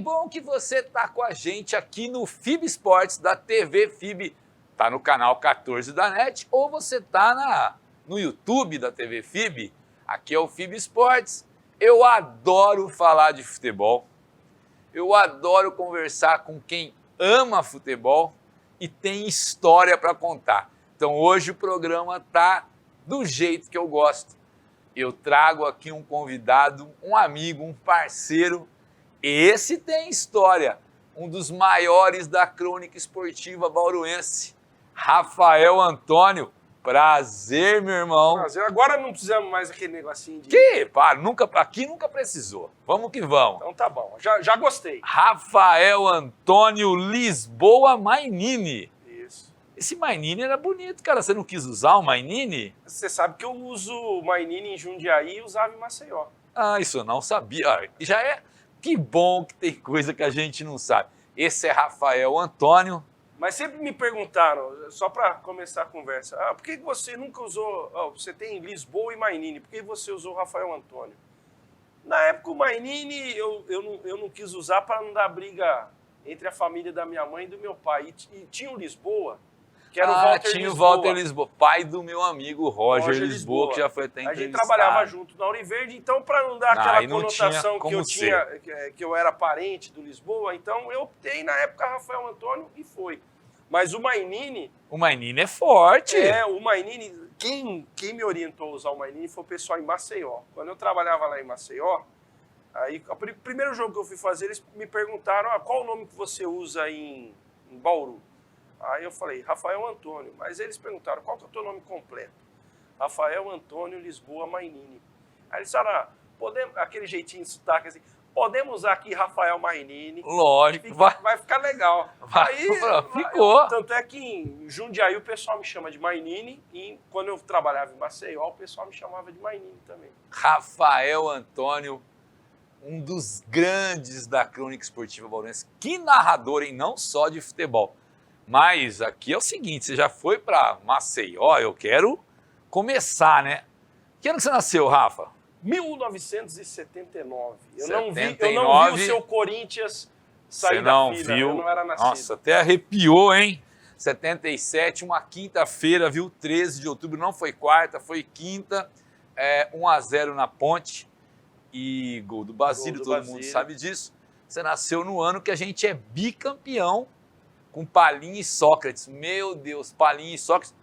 bom que você tá com a gente aqui no FIB Esportes da TV FIB. Tá no canal 14 da NET ou você tá no YouTube da TV FIB. Aqui é o FIB Esportes. Eu adoro falar de futebol. Eu adoro conversar com quem ama futebol e tem história para contar. Então hoje o programa tá do jeito que eu gosto. Eu trago aqui um convidado, um amigo, um parceiro. Esse tem história, um dos maiores da crônica esportiva bauruense, Rafael Antônio. Prazer, meu irmão. Prazer. Agora não precisamos mais aquele negocinho de... Que? Para, aqui nunca precisou. Vamos que vamos. Então tá bom, já gostei. Rafael Antônio Lisboa Mainini. Isso. Esse Mainini era bonito, cara. Você não quis usar o Mainini? Você sabe que eu uso o Mainini em Jundiaí e usava em Maceió. Ah, isso eu não sabia. Ah, já é... Que bom que tem coisa que a gente não sabe. Esse é Rafael Antônio. Mas sempre me perguntaram, só para começar a conversa, por que você nunca usou, você tem Lisboa e Mainini, por que você usou Rafael Antônio? Na época o Mainini eu não quis usar para não dar briga entre a família da minha mãe e do meu pai. E tinha o Lisboa, que era o Walter Lisboa. Tinha o Walter Lisboa, pai do meu amigo Roger Lisboa, que já foi até entrevistado. A gente trabalhava junto na Ouriverde, então para não dar aquela conotação que eu era parente do Lisboa, então eu optei na época Rafael Antônio e foi. Mas o Mainini... O Mainini é forte. O Mainini... Quem me orientou a usar o Mainini foi o pessoal em Maceió. Quando eu trabalhava lá em Maceió, aí o primeiro jogo que eu fui fazer, eles me perguntaram qual o nome que você usa em Bauru. Aí eu falei, Rafael Antônio. Mas eles perguntaram, qual que é o teu nome completo? Rafael Antônio Lisboa Mainini. Aí eles falaram, aquele jeitinho de sotaque assim, podemos usar aqui Rafael Mainini. Lógico. Vai ficar legal. Aí ficou. Tanto é que em Jundiaí o pessoal me chama de Mainini e quando eu trabalhava em Maceió, o pessoal me chamava de Mainini também. Rafael Antônio, um dos grandes da crônica esportiva bauruense. Que narrador, hein? Não só de futebol. Mas aqui é o seguinte, você já foi para Maceió, eu quero começar, né? Que ano que você nasceu, Rafa? 1979. Eu 79. não vi o seu Corinthians sair da fila, viu? Eu não era nascido. Nossa, até arrepiou, hein? 77, uma quinta-feira, viu? 13 de outubro, não foi quarta, foi quinta. 1-0 na Ponte e gol do Basílio, todo mundo sabe disso. Você nasceu no ano que a gente é bicampeão com Palinha e Sócrates. Meu Deus, Palinha e Sócrates.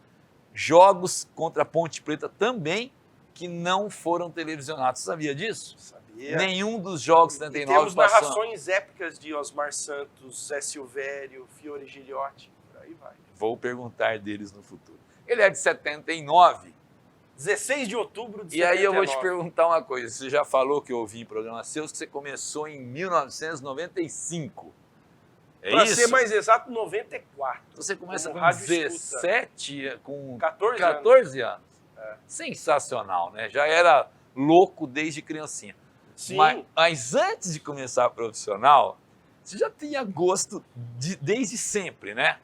Jogos contra a Ponte Preta também, que não foram televisionados. Você sabia disso? Sabia. Nenhum dos jogos 79 temos narrações épicas de Osmar Santos, Zé Silvério, Fiore Giliotti, por aí vai. Vou perguntar deles no futuro. Ele é de 79. 16 de outubro de 79. E aí eu vou te perguntar uma coisa. Você já falou que eu ouvi em programas seus que você começou em 1995. Para ser mais exato, 94. Você começa com 17, com 14 anos. Sensacional, né? Já era louco desde criancinha. Sim. Mas antes de começar profissional, você já tinha gosto desde sempre, né?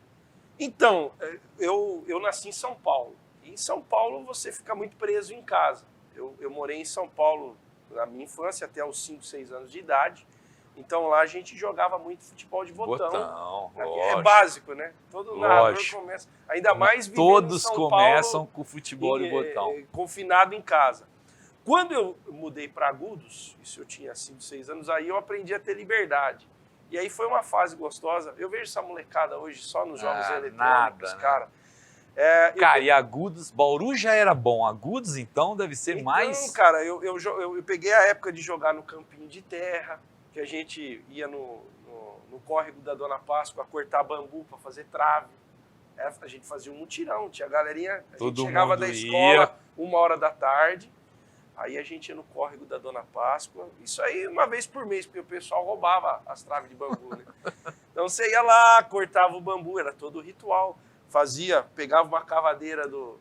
Então, eu nasci em São Paulo. E em São Paulo você fica muito preso em casa. Eu morei em São Paulo na minha infância até os 5, 6 anos de idade. Então lá a gente jogava muito futebol de botão. É básico, né? Todo narrador começa. Ainda mais vivendo Todos em São começam Paulo, com futebol de botão. Confinado em casa. Quando eu mudei para Agudos, isso eu tinha 5, 6 anos, aí eu aprendi a ter liberdade. E aí foi uma fase gostosa. Eu vejo essa molecada hoje só nos jogos eletrônicos, cara. E Agudos, Bauru já era bom. Agudos, então, deve ser mais... Então, cara, eu peguei a época de jogar no campinho de terra, que a gente ia no córrego da Dona Páscoa cortar bambu para fazer trave. A gente fazia um mutirão, tinha galerinha, a gente chegava da escola 1h da tarde, aí a gente ia no córrego da Dona Páscoa, isso aí uma vez por mês, porque o pessoal roubava as traves de bambu, né? Então você ia lá, cortava o bambu, era todo o ritual, pegava uma cavadeira do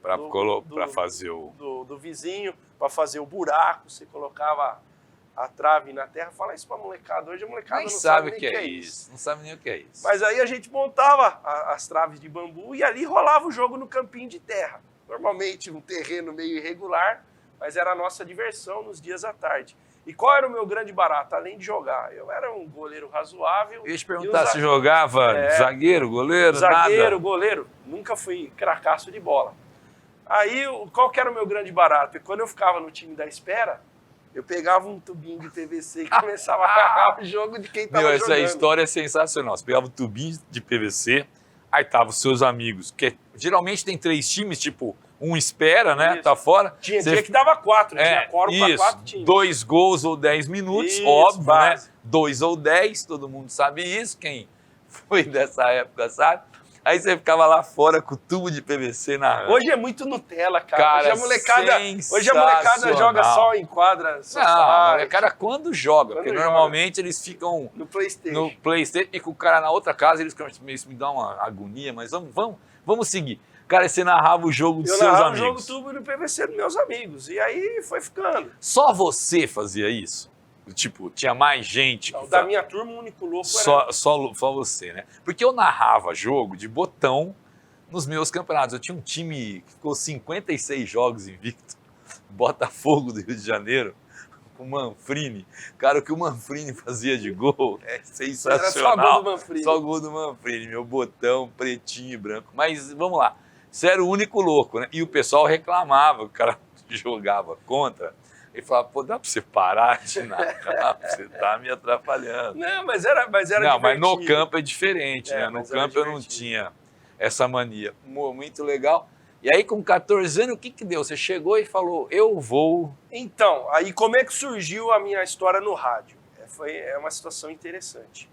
vizinho para fazer o buraco, você colocava a trave na terra. Fala isso pra molecada. Hoje a molecada não sabe nem o que é isso. Não sabe nem o que é isso. Mas aí a gente montava as traves de bambu e ali rolava o jogo no campinho de terra. Normalmente um terreno meio irregular, mas era a nossa diversão nos dias à tarde. E qual era o meu grande barato? Além de jogar, eu era um goleiro razoável. Eu ia te perguntar se jogava zagueiro, goleiro, zagueiro, nada. goleiro. Nunca fui cracaço de bola. Aí, qual que era o meu grande barato? E quando eu ficava no time da espera, eu pegava um tubinho de PVC e começava a narrar o jogo de quem estava jogando. Essa história é sensacional. Você pegava um tubinho de PVC, aí tava os seus amigos, que geralmente tem 3 times, tipo, um espera, né? Isso. Tá fora. Tinha dia que dava 4, tinha quórum para 4 times. 2 gols ou 10 minutos, Isso, óbvio, base. né? 2 ou 10, todo mundo sabe isso, quem foi dessa época sabe. Aí você ficava lá fora com o tubo de PVC na... Hoje é muito Nutella, cara. Hoje a molecada joga só em quadra. Não, a molecada quando joga, porque joga. Normalmente eles ficam no PlayStation e com o cara na outra casa, isso me dá uma agonia, mas vamos seguir. Cara, você narrava o jogo dos seus amigos. Eu narrava o jogo tubo no PVC dos meus amigos, e aí foi ficando. Só você fazia isso? Tipo, tinha mais gente? Não, da minha turma, o único louco era... Só você, né? Porque eu narrava jogo de botão nos meus campeonatos. Eu tinha um time que ficou 56 jogos invicto. Botafogo do Rio de Janeiro, com o Manfrini. Cara, o que o Manfrini fazia de gol é sensacional. Era só gol do Manfrini. Só gol do Manfrini, meu botão pretinho e branco. Mas vamos lá, você era o único louco, né? E o pessoal reclamava, o cara jogava contra. Ele falava, pô, dá pra você parar de narrar? Você tá me atrapalhando. Não, mas era Não, divertido. mas no campo é diferente, né? No campo eu não tinha essa mania. Muito legal. E aí, com 14 anos, o que deu? Você chegou e falou, eu vou... Então, aí como é que surgiu a minha história no rádio? É uma situação interessante.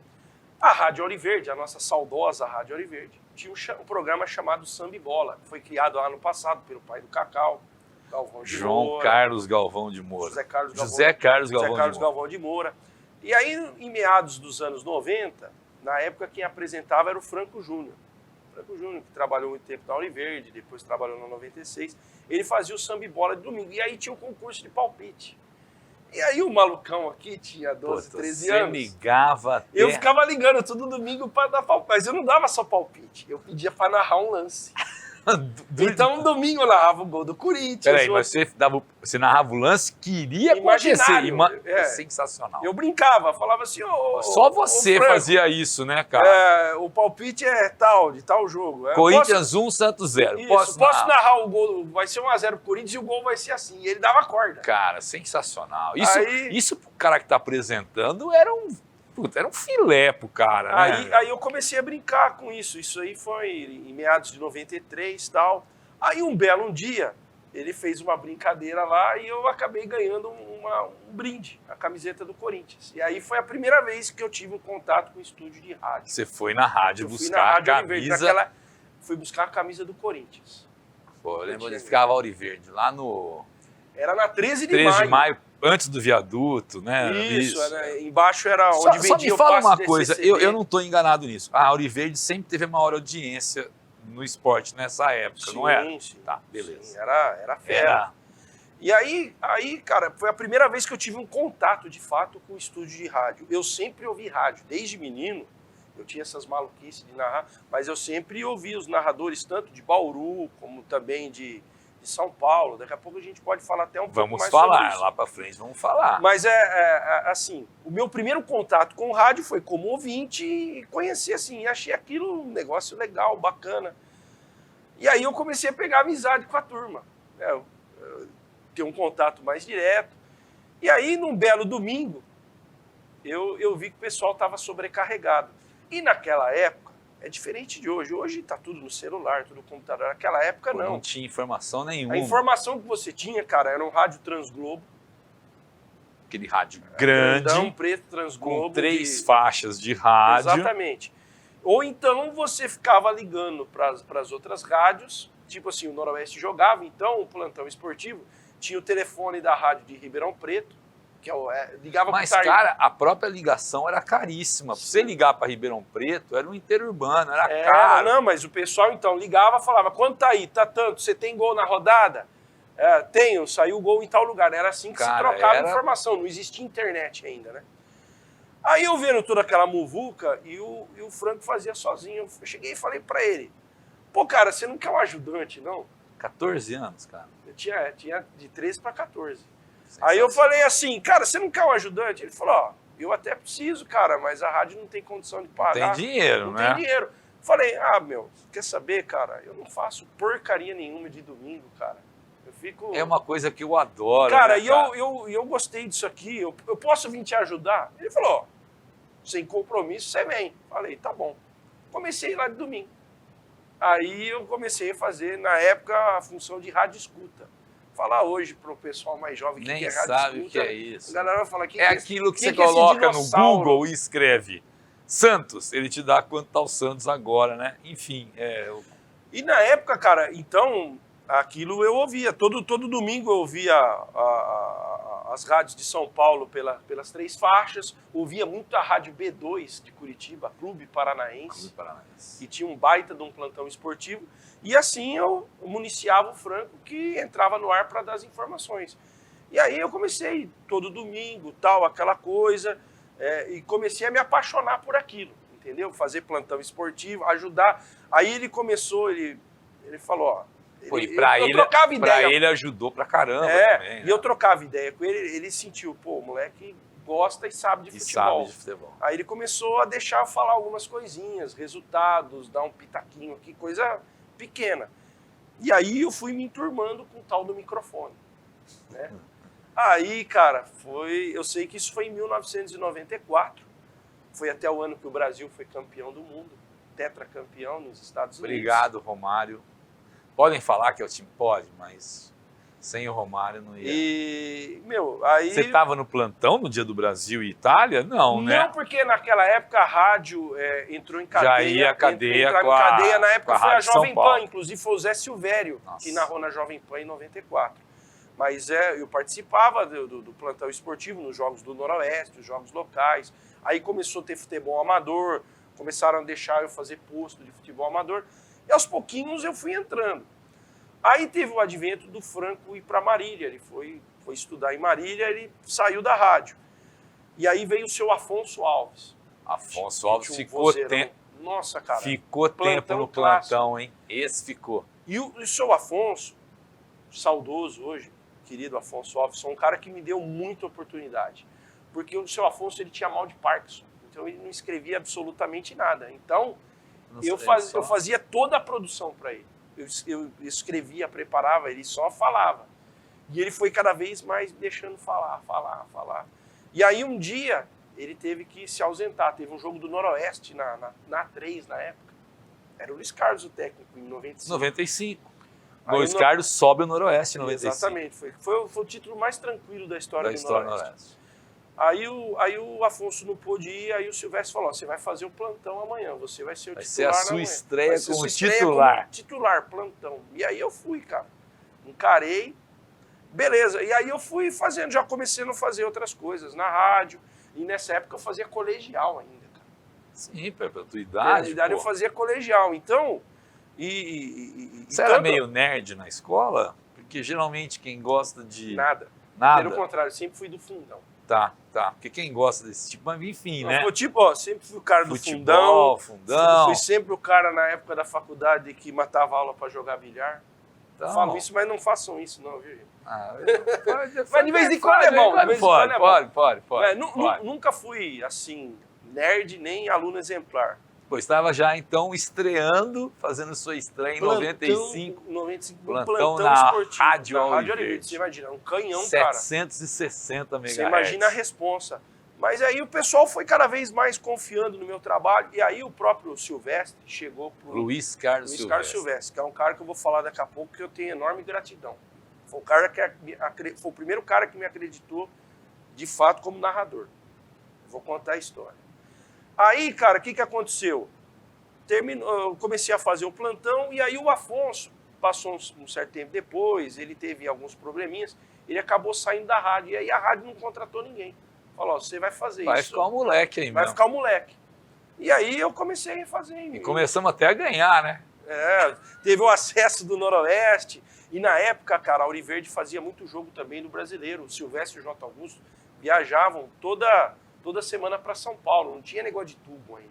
A Rádio Ouro Verde, a nossa saudosa Rádio Ouro Verde, tinha um programa chamado Samba e Bola, que foi criado lá no passado pelo pai do Cacau, Galvão de João Moura, Carlos Galvão de Moura. José Carlos Galvão de Moura. E aí, em meados dos anos 90, na época quem apresentava era o Franco Júnior. Franco Júnior, que trabalhou muito tempo na Ouro Verde, depois trabalhou na 96. Ele fazia o samba e bola de domingo. E aí tinha o concurso de palpite. E aí o malucão aqui tinha 12, 13 anos. Você ligava até... Eu ficava ligando todo domingo para dar palpite. Mas eu não dava só palpite. Eu pedia para narrar um lance. Então, domingo eu narrava o gol do Corinthians. Peraí, mas você narrava o lance que iria acontecer. Sensacional. Eu brincava, falava assim... Só você fazia isso, né, cara? O palpite é de tal jogo. Corinthians 1, Santos 0. Isso, posso narrar o gol, vai ser 1-0 pro Corinthians e o gol vai ser assim. E ele dava corda. Cara, sensacional. Isso pro cara que tá apresentando era um filé pro cara, né? Aí eu comecei a brincar com isso. Isso aí foi em meados de 93 e tal. Aí um belo dia, ele fez uma brincadeira lá e eu acabei ganhando um brinde, a camiseta do Corinthians. E aí foi a primeira vez que eu tive um contato com o estúdio de rádio. Você foi na rádio buscar a camisa... Fui buscar a camisa do Corinthians. Pô, eu lembro que ficava Ouro Verde, lá no... Era na 13 de 13 de maio, antes do viaduto, né? Isso. Embaixo era onde vendia o passe. Só me fala uma coisa, eu não estou enganado nisso. A Ouro Verde sempre teve a maior audiência no esporte nessa época, não era? Sim. Tá, beleza. Sim, era fera. E aí, cara, foi a primeira vez que eu tive um contato, de fato, com o estúdio de rádio. Eu sempre ouvi rádio, desde menino. Eu tinha essas maluquices de narrar, mas eu sempre ouvi os narradores, tanto de Bauru, como também de São Paulo. Daqui a pouco a gente pode falar até um pouco mais sobre isso. Vamos falar, lá pra frente vamos falar. Mas assim, o meu primeiro contato com o rádio foi como ouvinte e conheci assim, e achei aquilo um negócio legal, bacana. E aí eu comecei a pegar amizade com a turma, né? Ter um contato mais direto. E aí, num belo domingo, eu vi que o pessoal estava sobrecarregado. E naquela época, é diferente de hoje. Hoje está tudo no celular, tudo no computador. Naquela época, não. Não tinha informação nenhuma. A informação que você tinha, cara, era um rádio Transglobo. Aquele rádio grande. Grandão, preto, Transglobo. Com 3 faixas de rádio. Exatamente. Ou então você ficava ligando para as outras rádios. Tipo assim, o Noroeste jogava, então o plantão esportivo tinha o telefone da rádio de Ribeirão Preto. Que ligava. Mas, cara, a própria ligação era caríssima. Pra você ligar para Ribeirão Preto, era um interurbano, era caro. Não, mas o pessoal, então, ligava, falava, quanto tá aí? Tá tanto, você tem gol na rodada? Tenho, saiu gol em tal lugar. Era assim que se trocava informação, não existia internet ainda, né? Aí eu vendo toda aquela muvuca e o Franco fazia sozinho. Eu cheguei e falei para ele, pô, cara, você não quer um ajudante, não? 14 anos, cara. Eu tinha de 13 para 14. Aí eu falei assim, cara, você não quer um ajudante? Ele falou, ó, eu até preciso, cara, mas a rádio não tem condição de pagar. Tem dinheiro, não né? Tem dinheiro. Falei, meu, quer saber, cara? Eu não faço porcaria nenhuma de domingo, cara. Eu fico... É uma coisa que eu adoro, Cara, né, e eu gostei disso aqui, eu posso vir te ajudar? Ele falou, ó, sem compromisso, você vem. Falei, tá bom. Comecei lá de domingo. Aí eu comecei a fazer, na época, a função de rádio escuta. Falar hoje para o pessoal mais jovem que Nem é rádio sabe escuta. o que é isso. A galera vai falar, É aquilo que você é esse coloca no dinossauro? Google e escreve Santos, ele te dá quanto tá o Santos agora, né? Enfim, E na época, cara, então, aquilo eu ouvia. Todo domingo eu ouvia as rádios de São Paulo pelas 3 faixas. Ouvia muito a rádio B2 de Curitiba, Clube Paranaense. Que tinha um baita de um plantão esportivo. E assim eu municiava o Franco, que entrava no ar para dar as informações. E aí eu comecei todo domingo, tal, aquela coisa, e comecei a me apaixonar por aquilo, entendeu? Fazer plantão esportivo, ajudar. Aí ele começou, ele falou, ó... Pô, e pra ele ajudou pra caramba também. E eu trocava ideia com ele, ele sentiu, pô, o moleque gosta e sabe de futebol. Aí ele começou a deixar eu falar algumas coisinhas, resultados, dar um pitaquinho aqui, coisa pequena. E aí eu fui me enturmando com o tal do microfone, né? Aí, cara, eu sei que isso foi em 1994, foi até o ano que o Brasil foi campeão do mundo, tetracampeão nos Estados Unidos. Obrigado, Romário. Podem falar que é o time? Pode, mas sem o Romário não ia. E, aí... Você estava no plantão no dia do Brasil e Itália? Não, né? Não, porque naquela época a rádio entrou em cadeia. Já ia cadeia com a cadeia. Na época foi a Jovem Pan, inclusive foi o Zé Silvério, que narrou na Jovem Pan em 94. Mas eu participava do plantão esportivo nos Jogos do Noroeste, os Jogos locais. Aí começou a ter futebol amador, começaram a deixar eu fazer posto de futebol amador. E aos pouquinhos eu fui entrando. Aí teve o advento do Franco ir para Marília. Ele foi estudar em Marília, ele saiu da rádio. E aí veio o seu Afonso Alves. Afonso Alves ficou tempo. Nossa, cara. Ficou tempo no plantão, hein? Esse ficou. E o seu Afonso, saudoso hoje, querido Afonso Alves, foi um cara que me deu muita oportunidade. Porque o seu Afonso, ele tinha mal de Parkinson. Então ele não escrevia absolutamente nada. Então eu fazia toda a produção para ele. Eu escrevia, preparava, ele só falava. E ele foi cada vez mais deixando falar. E aí um dia ele teve que se ausentar. Teve um jogo do Noroeste na A3 na época. Era o Luiz Carlos o técnico, em 95. 95. O Luiz Carlos sobe o Noroeste em 95. Exatamente. Foi o título mais tranquilo da história do Noroeste. Aí o Afonso não pôde ir, aí o Silvestre falou, você vai fazer o plantão amanhã, você vai ser o titular. Vai ser a sua estreia como titular. Titular, plantão. E aí eu fui, cara. Encarei, beleza. E aí eu fui fazendo, já comecei a fazer outras coisas na rádio. E nessa época eu fazia colegial ainda, cara. Sim, pela tua idade. Na idade eu fazia colegial. Então, você era meio nerd na escola? Porque geralmente quem gosta de... Nada. Pelo contrário, sempre fui do fundão. Tá. Porque quem gosta desse tipo, mas enfim, né? Sempre fui o cara do fundão. Fui sempre o cara na época da faculdade que matava aula para jogar bilhar. Então, falo isso, mas não façam isso não, viu? Mas de vez em quando é bom. Pode. Nunca fui, assim, nerd nem aluno exemplar. Pô, estava já, então, estreando, fazendo sua estreia em 95. Plantão na esportivo, Rádio Alviverde. Você imagina, um canhão, 760 cara. MHz. Você imagina a responsa. Mas aí o pessoal foi cada vez mais confiando no meu trabalho. E aí o próprio Silvestre chegou pro Luiz Carlos Silvestre, que é um cara que eu vou falar daqui a pouco, que eu tenho enorme gratidão. Foi o primeiro cara que me acreditou, de fato, como narrador. Vou contar a história. Aí, cara, o que aconteceu? Eu comecei a fazer o plantão e aí o Afonso, passou um certo tempo depois, ele teve alguns probleminhas, ele acabou saindo da rádio. E aí a rádio não contratou ninguém. Falou, você vai fazer isso. Vai ficar um moleque aí mesmo. Vai ficar um moleque. E aí eu comecei a fazer. E começamos até a ganhar, né? Teve o acesso do Noroeste. E na época, cara, a Alviverde fazia muito jogo também do Brasileiro. O Silvestre e o J. Augusto viajavam toda semana para São Paulo. Não tinha negócio de tubo ainda.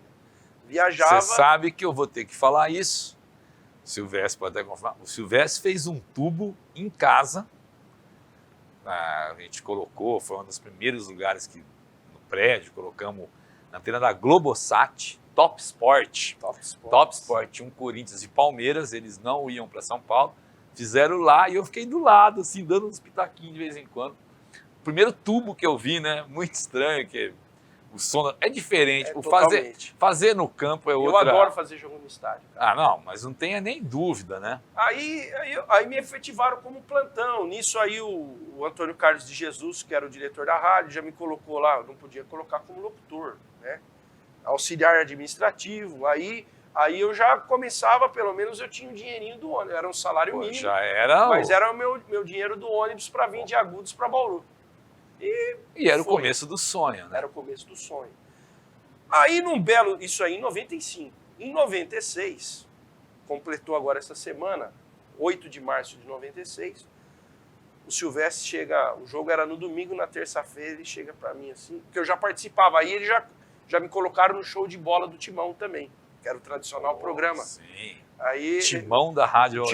Viajava... Você sabe que eu vou ter que falar isso. O Silvestre pode até confirmar. O Silvestre fez um tubo em casa A gente colocou, foi um dos primeiros lugares que no prédio, colocamos na antena da Globosat, Top Sport. Top Sport, tinha um Corinthians e Palmeiras, eles não iam para São Paulo, fizeram lá e eu fiquei do lado, assim, dando uns pitaquinhos de vez em quando. O primeiro tubo que eu vi, né, muito estranho, que o som é diferente. Fazer no campo é outra... Eu adoro fazer jogo no estádio. Ah, não, mas não tenha nem dúvida, né? Aí me efetivaram como plantão. Nisso aí o Antônio Carlos de Jesus, que era o diretor da rádio, já me colocou lá, eu não podia colocar como locutor, né? Auxiliar administrativo. Aí eu já começava, pelo menos eu tinha um dinheirinho do ônibus, era um salário mínimo. Já era. Mas era o meu dinheiro do ônibus para vir de Agudos para Bauru. E era o começo do sonho, né? Era o começo do sonho. Aí isso aí em 95. Em 96, completou agora essa semana, 8 de março de 96, o Silvestre chega, o jogo era no domingo, na terça-feira ele chega para mim assim, porque eu já participava, aí ele já me colocaram no show de bola do Timão também, que era o tradicional programa. Sim. Aí, Timão da Rádio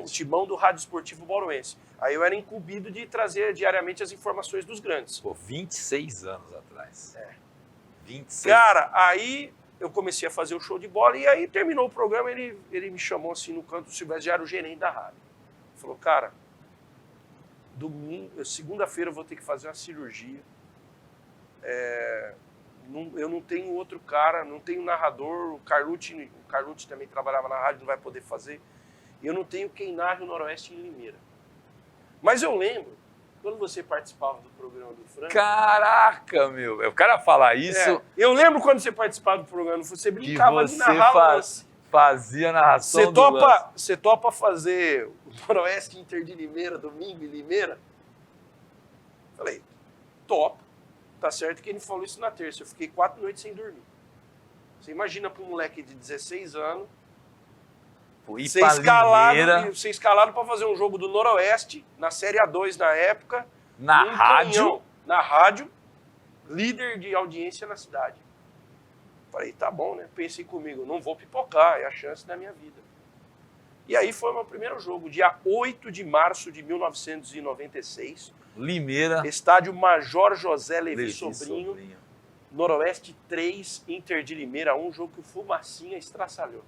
Timão do Rádio Esportivo Bauruense. Aí eu era incumbido de trazer diariamente as informações dos grandes. Pô, 26 anos atrás. 26. Cara, aí eu comecei a fazer o show de bola e aí terminou o programa, ele me chamou assim no canto, o Silvestre já era o gerente da rádio. Ele falou, cara, segunda-feira eu vou ter que fazer uma cirurgia. Eu não tenho outro cara, não tenho narrador, o Carlucci também trabalhava na rádio, não vai poder fazer. Eu não tenho quem narre o Noroeste em Limeira. Mas eu lembro, quando você participava do programa do Franco... Caraca, meu! O cara falar isso... eu lembro quando você participava do programa, você brincava de narrar fazia narração Você topa fazer o Noroeste Inter de Limeira, domingo em Limeira? Falei, topa. Tá certo que ele falou isso na terça. Eu fiquei 4 noites sem dormir. Você imagina para um moleque de 16 anos ser escalado para fazer um jogo do Noroeste, na Série A2 na época. Na rádio? Na rádio, líder de audiência na cidade. Falei, tá bom, né? Pensei comigo, não vou pipocar, é a chance da minha vida. E aí foi o meu primeiro jogo, dia 8 de março de 1996. Limeira. Estádio Major José Levi Sobrinho. Noroeste 3, Inter de Limeira 1, jogo que o Fumacinha estraçalhou.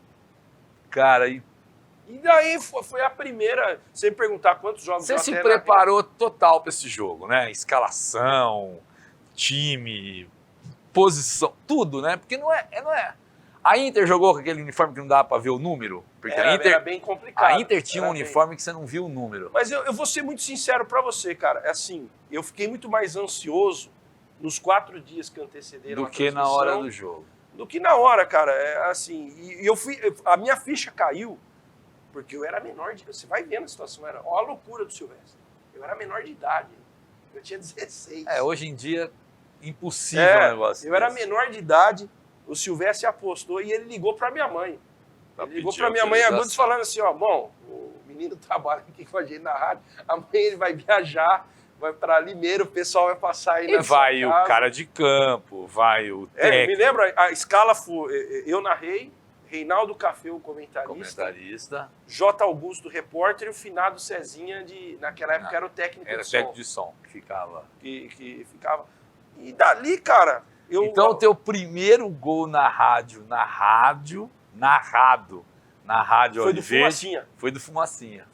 Cara, e daí foi a primeira... Você me perguntar quantos jogos... Você se preparou total para esse jogo, né? Escalação, time, posição, tudo, né? Porque não é... A Inter jogou com aquele uniforme que não dava para ver o número? Porque era bem complicado. A Inter tinha um uniforme que você não viu o número. Mas eu vou ser muito sincero para você, cara. É assim, eu fiquei muito mais ansioso nos 4 dias que antecederam do que na hora do jogo. Do que na hora, cara. É assim, a minha ficha caiu porque eu era menor de... Você vai vendo a situação, olha a loucura do Silvestre. Eu era menor de idade. Eu tinha 16. Hoje em dia, impossível o negócio. Eu era menor de idade, o Silvestre apostou e ele ligou para minha mãe. Ele ligou para minha mãe Agudos falando assim, bom, o menino trabalha aqui com a gente na rádio, amanhã ele vai viajar, vai para Limeira, o pessoal vai passar aí na sua casa. O cara de campo, vai o técnico. Me lembro, a escala foi, eu narrei, Reinaldo Café, o comentarista. J. Augusto, repórter, e o finado Cezinha, naquela época era o técnico de som. Era o técnico de som que ficava. Que ficava. E dali, cara... Então, o teu primeiro gol na rádio, narrado, na Rádio foi do Fumacinha. Foi do Fumacinha.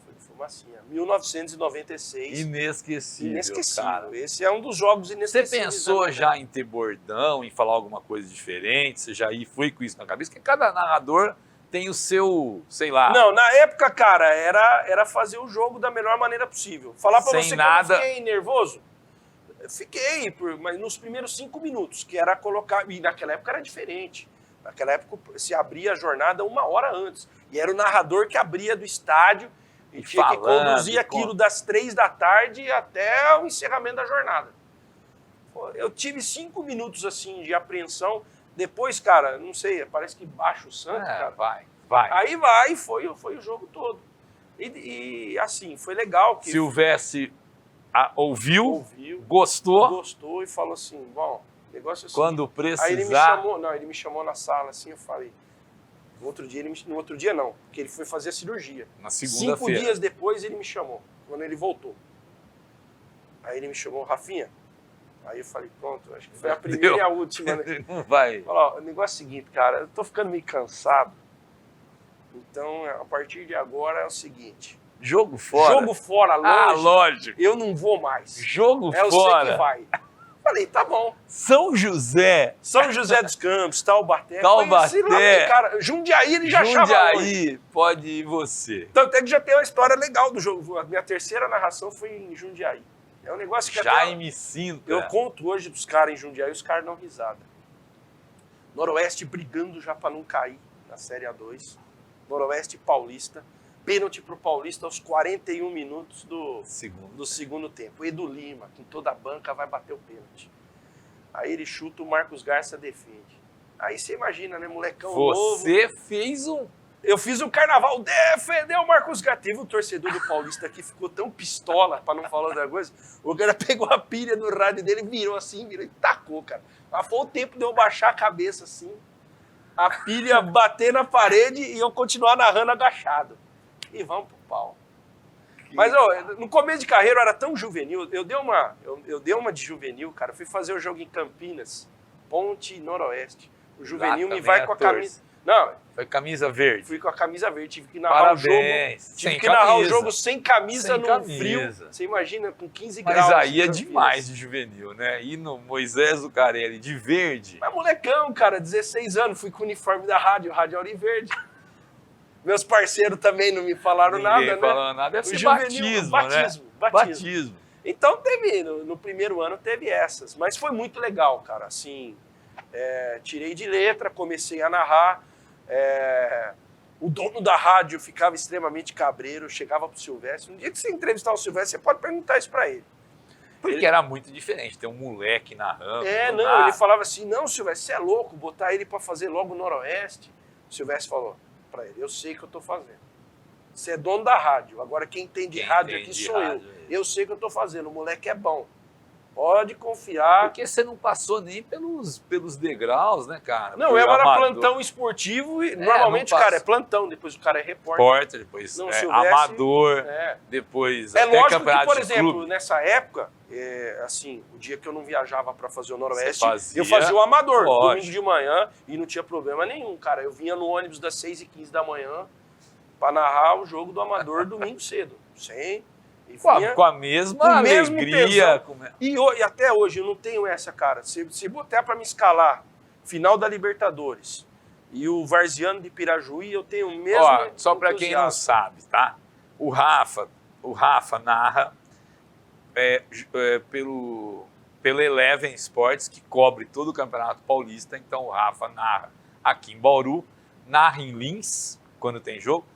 1996. Inesquecível, cara. Esse é um dos jogos inesquecíveis. Você pensou já em ter bordão, em falar alguma coisa diferente? Você já foi com isso na cabeça? Porque cada narrador tem o seu, sei lá... Não, na época, cara, era fazer o jogo da melhor maneira possível. Falar pra você que eu fiquei nervoso? Fiquei, mas nos primeiros 5 minutos, que era colocar... E naquela época era diferente. Naquela época se abria a jornada 1 hora antes. E era o narrador que abria do estádio e tinha que conduzir aquilo das 3 da tarde até o encerramento da jornada. Eu tive 5 minutos assim de apreensão. Depois, cara, não sei, parece que baixa o santo, cara. Vai. Aí foi o jogo todo. E assim, foi legal. Que Silvestre ouviu, gostou e falou assim, bom, negócio assim. Quando precisar... Aí ele me chamou na sala assim, eu falei... No outro dia não, porque ele foi fazer a cirurgia. Na segunda-feira. 5 dias depois ele me chamou, quando ele voltou. Aí ele me chamou, Rafinha. Aí eu falei, pronto, acho que foi a primeira e a última, né? Não vai. Falou, ó, o negócio é o seguinte, cara, eu tô ficando meio cansado. Então, a partir de agora é o seguinte. Jogo fora? Jogo fora, longe. Ah, lógico. Eu não vou mais. Jogo é fora. Você que vai. Falei, tá bom. São José. São José dos Campos, Taubaté. Taubaté. Lá, cara, Jundiaí ele já achava Jundiaí, pode ir você. Então, até que já tem uma história legal do jogo. A minha terceira narração foi em Jundiaí. É um negócio que Jaime Sintra. Eu conto hoje dos caras em Jundiaí, os caras dão risada. Noroeste brigando já pra não cair na Série A2. Noroeste Paulista. Pênalti pro Paulista aos 41 minutos do segundo tempo. Edu Lima, com toda a banca, vai bater o pênalti. Aí ele chuta, o Marcos Garça defende. Aí você imagina, né, molecão novo. Você fez um... Eu fiz um carnaval, defendeu o Marcos Garça. Teve um torcedor do Paulista que ficou tão pistola, pra não falar outra coisa, o cara pegou a pilha no rádio dele, virou e tacou, cara. Mas foi o tempo de eu baixar a cabeça assim, a pilha bater na parede e eu continuar narrando agachado. E vamos pro pau. Mas ó, no começo de carreira eu era tão juvenil, eu dei uma de juvenil, cara. Eu fui fazer o jogo em Campinas, Ponte Noroeste. O juvenil me vai com a camisa. Não, foi camisa verde. Fui com a camisa verde, tive que narrar o jogo. Tive que narrar o jogo sem camisa no frio. Você imagina, com 15 graus. Mas aí é demais de juvenil, né? Ir no Moisés Zucarelli de verde. Mas molecão, cara, 16 anos, fui com o uniforme da Rádio Auriverde. Meus parceiros também não me falaram nada, né? Ninguém falou nada, deve ser juvenil, batismo, né? Batismo. Então teve, no primeiro ano teve essas, mas foi muito legal, cara, assim, tirei de letra, comecei a narrar, o dono da rádio ficava extremamente cabreiro, chegava pro Silvestre, no dia que você entrevistar o Silvestre, você pode perguntar isso pra ele. Porque era muito diferente, ter um moleque narrando. Ele falava assim, não, Silvestre, você é louco, botar ele pra fazer logo o Noroeste. O Silvestre falou pra ele, eu sei o que eu tô fazendo. Você é dono da rádio, agora quem tem de rádio aqui sou eu. Eu sei o que eu tô fazendo, o moleque é bom. Pode confiar. Porque você não passou nem pelos degraus, né, cara? Não, eu era plantão esportivo e normalmente, cara, é plantão, depois o cara é repórter. Depois amador, depois até lógico campeonato que, por exemplo, nessa época, assim, o dia que eu não viajava para fazer o Noroeste, eu fazia o amador, domingo de manhã, e não tinha problema nenhum, cara. Eu vinha no ônibus das 6h15 da manhã para narrar o jogo do amador domingo cedo. Sem... Com a mesma alegria. E até hoje eu não tenho essa, cara. Se botar para me escalar final da Libertadores e o Varziano de Pirajuí, eu tenho o mesmo. Só para quem não sabe, tá? O Rafa narra pelo Eleven Sports, que cobre todo o Campeonato Paulista. Então o Rafa narra aqui em Bauru, narra em Lins, quando tem jogo,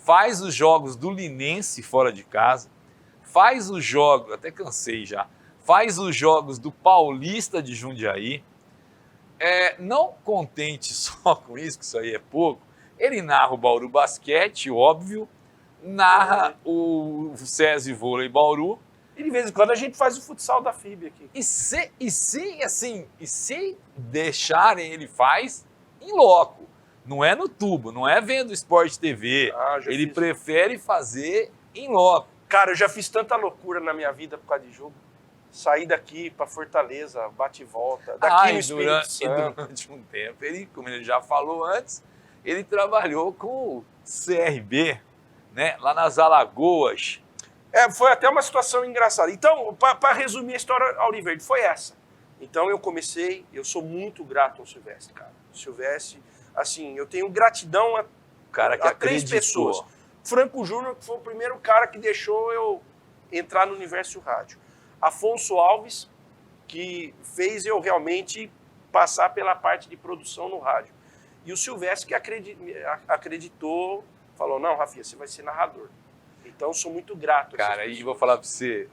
faz os jogos do Linense fora de casa, faz os jogos, até cansei já, faz os jogos do Paulista de Jundiaí. Não contente só com isso, que isso aí é pouco, ele narra o Bauru Basquete, óbvio, narra o SESI Vôlei Bauru. E de vez em quando a gente faz o futsal da FIB aqui. E se deixarem, ele faz em loco. Não é no tubo, não é vendo Sport TV. Ele prefere fazer em loco. Cara, eu já fiz tanta loucura na minha vida por causa de jogo. Saí daqui para Fortaleza, bate e volta. Daqui no Espírito Santo. Durante um tempo, como ele já falou antes, ele trabalhou com o CRB, né, lá nas Alagoas. Foi até uma situação engraçada. Então, para resumir a história Auriverde, foi essa. Então eu sou muito grato ao Silvestre, cara. O Silvestre, assim, eu tenho gratidão a 3 pessoas. Franco Júnior, que foi o primeiro cara que deixou eu entrar no universo rádio. Afonso Alves, que fez eu realmente passar pela parte de produção no rádio. E o Silvestre, que acreditou, falou, não, Rafinha, você vai ser narrador. Então, eu sou muito grato. Cara, e vou falar para você,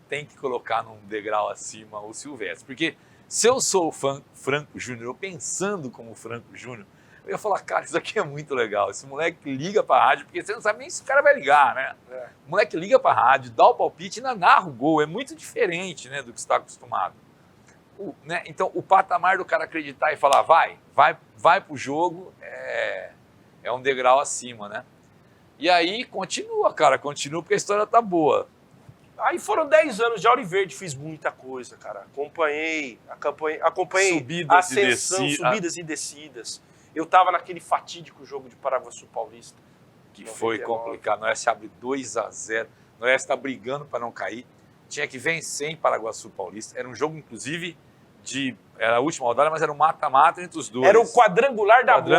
tem que colocar num degrau acima o Silvestre. Porque se eu sou o Franco Júnior, eu pensando como Franco Júnior, eu ia falar, cara, isso aqui é muito legal. Esse moleque liga pra rádio, porque você não sabe nem se o cara vai ligar, né? O moleque liga pra rádio, dá o palpite e ainda narra o gol. É muito diferente, né, do que você está acostumado. Né? Então, o patamar do cara acreditar e falar, vai pro jogo, é um degrau acima, né? E aí, continua, porque a história tá boa. Aí foram 10 anos de Auriverde, fiz muita coisa, cara. Acompanhei Subidas ascensão, e subidas e descidas. Eu tava naquele fatídico jogo de Paraguaçu Paulista. Que foi complicado. O Oeste abre 2-0. O Oeste está brigando para não cair. Tinha que vencer em Paraguaçu Paulista. Era um jogo, inclusive, era a última rodada, mas era um mata-mata entre os dois. Era o quadrangular da morte.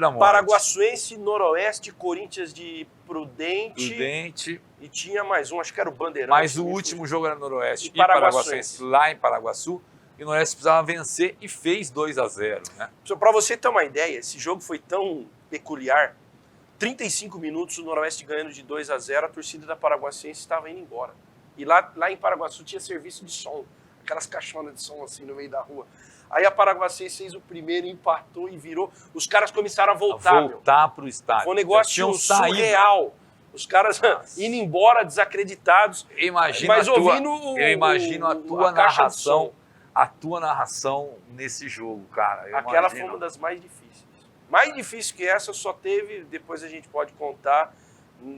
Morte. Paraguaçuense, Noroeste, Corinthians de Prudente. E tinha mais um, acho que era o Bandeirante. Mas o último jogo era Noroeste e Paraguaçuense lá em Paraguaçu. E o Noroeste precisava vencer e fez 2-0, né? Para você ter uma ideia, esse jogo foi tão peculiar. 35 minutos, o Noroeste ganhando de 2-0, a torcida da Paraguaçuense estava indo embora. E lá em Paraguaçu tinha serviço de som, aquelas caixonas de som assim no meio da rua. Aí a Paraguaçuense fez o primeiro, empatou e virou. Os caras começaram a voltar Para o estádio. Foi um negócio surreal. Os caras indo embora, desacreditados. Eu imagino a tua narração nesse jogo, cara. Aquela foi uma das mais difíceis. Mais difícil que essa só teve, depois a gente pode contar,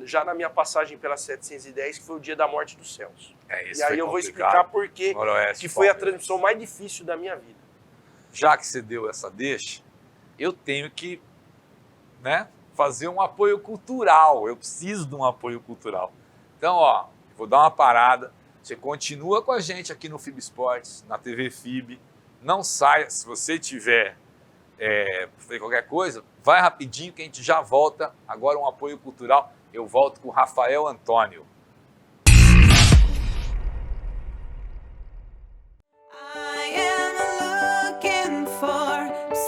já na minha passagem pela 710, que foi o dia da morte do Celso. E aí eu vou explicar por quê, que foi a transmissão mais difícil da minha vida. Já que você deu essa deixa, eu tenho que, né, fazer um apoio cultural. Eu preciso de um apoio cultural. Então, ó, vou dar uma parada. Você continua com a gente aqui no FIB Esportes, na TV FIB. Não saia, se você tiver fazer qualquer coisa, vai rapidinho que a gente já volta. Agora um apoio cultural. Eu volto com o Rafael Antônio.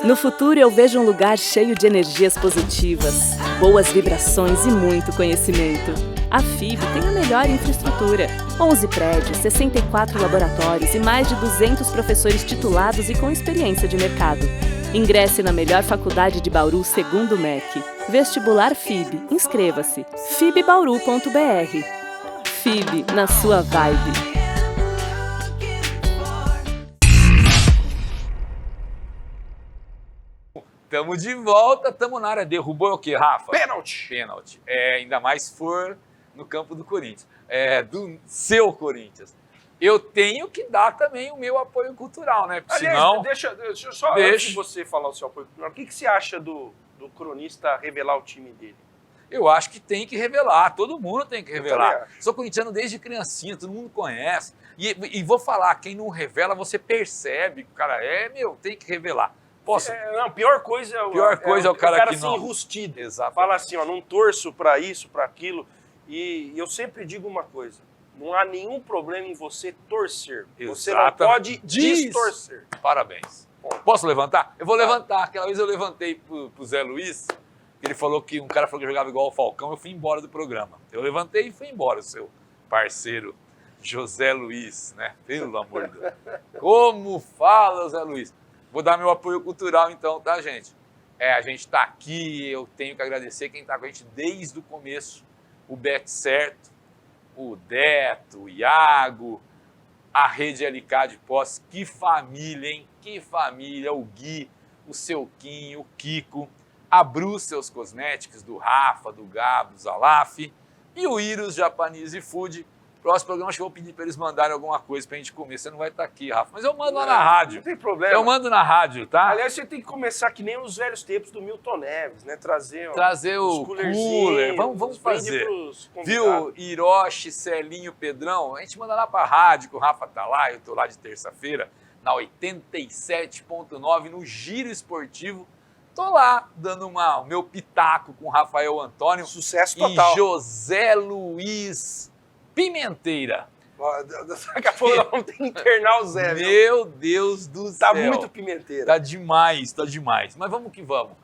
No futuro eu vejo um lugar cheio de energias positivas, boas vibrações e muito conhecimento. A FIB tem a melhor infraestrutura, 11 prédios, 64 laboratórios e mais de 200 professores titulados e com experiência de mercado. Ingresse na melhor faculdade de Bauru segundo o MEC. Vestibular FIB. Inscreva-se. fibbauru.br. FIB, na sua vibe. Estamos de volta, estamos na área. Derrubou o quê, Rafa? Pênalti. Ainda mais se for no campo do Corinthians. Do seu Corinthians. Eu tenho que dar também o meu apoio cultural, né? Porque Aliás, senão... deixa eu só, antes de você falar o seu apoio cultural, o que você acha do cronista revelar o time dele? Eu acho que tem que revelar, todo mundo tem que revelar. Sou corintiano desde criancinha, todo mundo conhece. E vou falar, quem não revela, você percebe que o cara tem que revelar. Posso? Não, pior coisa é o cara que assim, não... enrustido. Exato. Fala assim, ó, não torço para isso, para aquilo. E eu sempre digo uma coisa, não há nenhum problema em você torcer. Exatamente. Você não pode distorcer. Parabéns. Posso levantar? Eu vou levantar. Aquela vez eu levantei pro Zé Luiz, ele falou que um cara falou que jogava igual o Falcão, eu fui embora do programa. Eu levantei e fui embora, o seu parceiro José Luiz, né? Pelo amor de Deus. Como fala, Zé Luiz? Vou dar meu apoio cultural então, tá, gente? A gente tá aqui, eu tenho que agradecer quem tá com a gente desde o começo. O Bet Certo, o Deto, o Iago, a Rede LK de Posse. Que família, hein? Que família. O Gui, o seu Kim, o Kiko, a Brussels Cosmetics, do Rafa, do Gabo, do Zalaf e o Iros Japanese Food. Próximo programa, acho que eu vou pedir para eles mandarem alguma coisa pra gente comer. Você não vai estar aqui, Rafa, mas eu mando lá na rádio. Não tem problema. Eu mando na rádio, tá? Aliás, você tem que começar que nem os velhos tempos do Milton Neves, né? Trazer o cooler. Vamos fazer. Viu, Hiroshi, Celinho, Pedrão? A gente manda lá pra rádio, que o Rafa tá lá, eu tô lá de terça-feira, na 87.9, no Giro Esportivo. Tô lá, dando o meu pitaco com o Rafael Antônio. Sucesso total. E José Luiz Pimenteira. Daqui a pouco nós vamos ter que internar o Zé. Meu Deus do céu. Tá muito pimenteira. Tá demais. Mas vamos que vamos.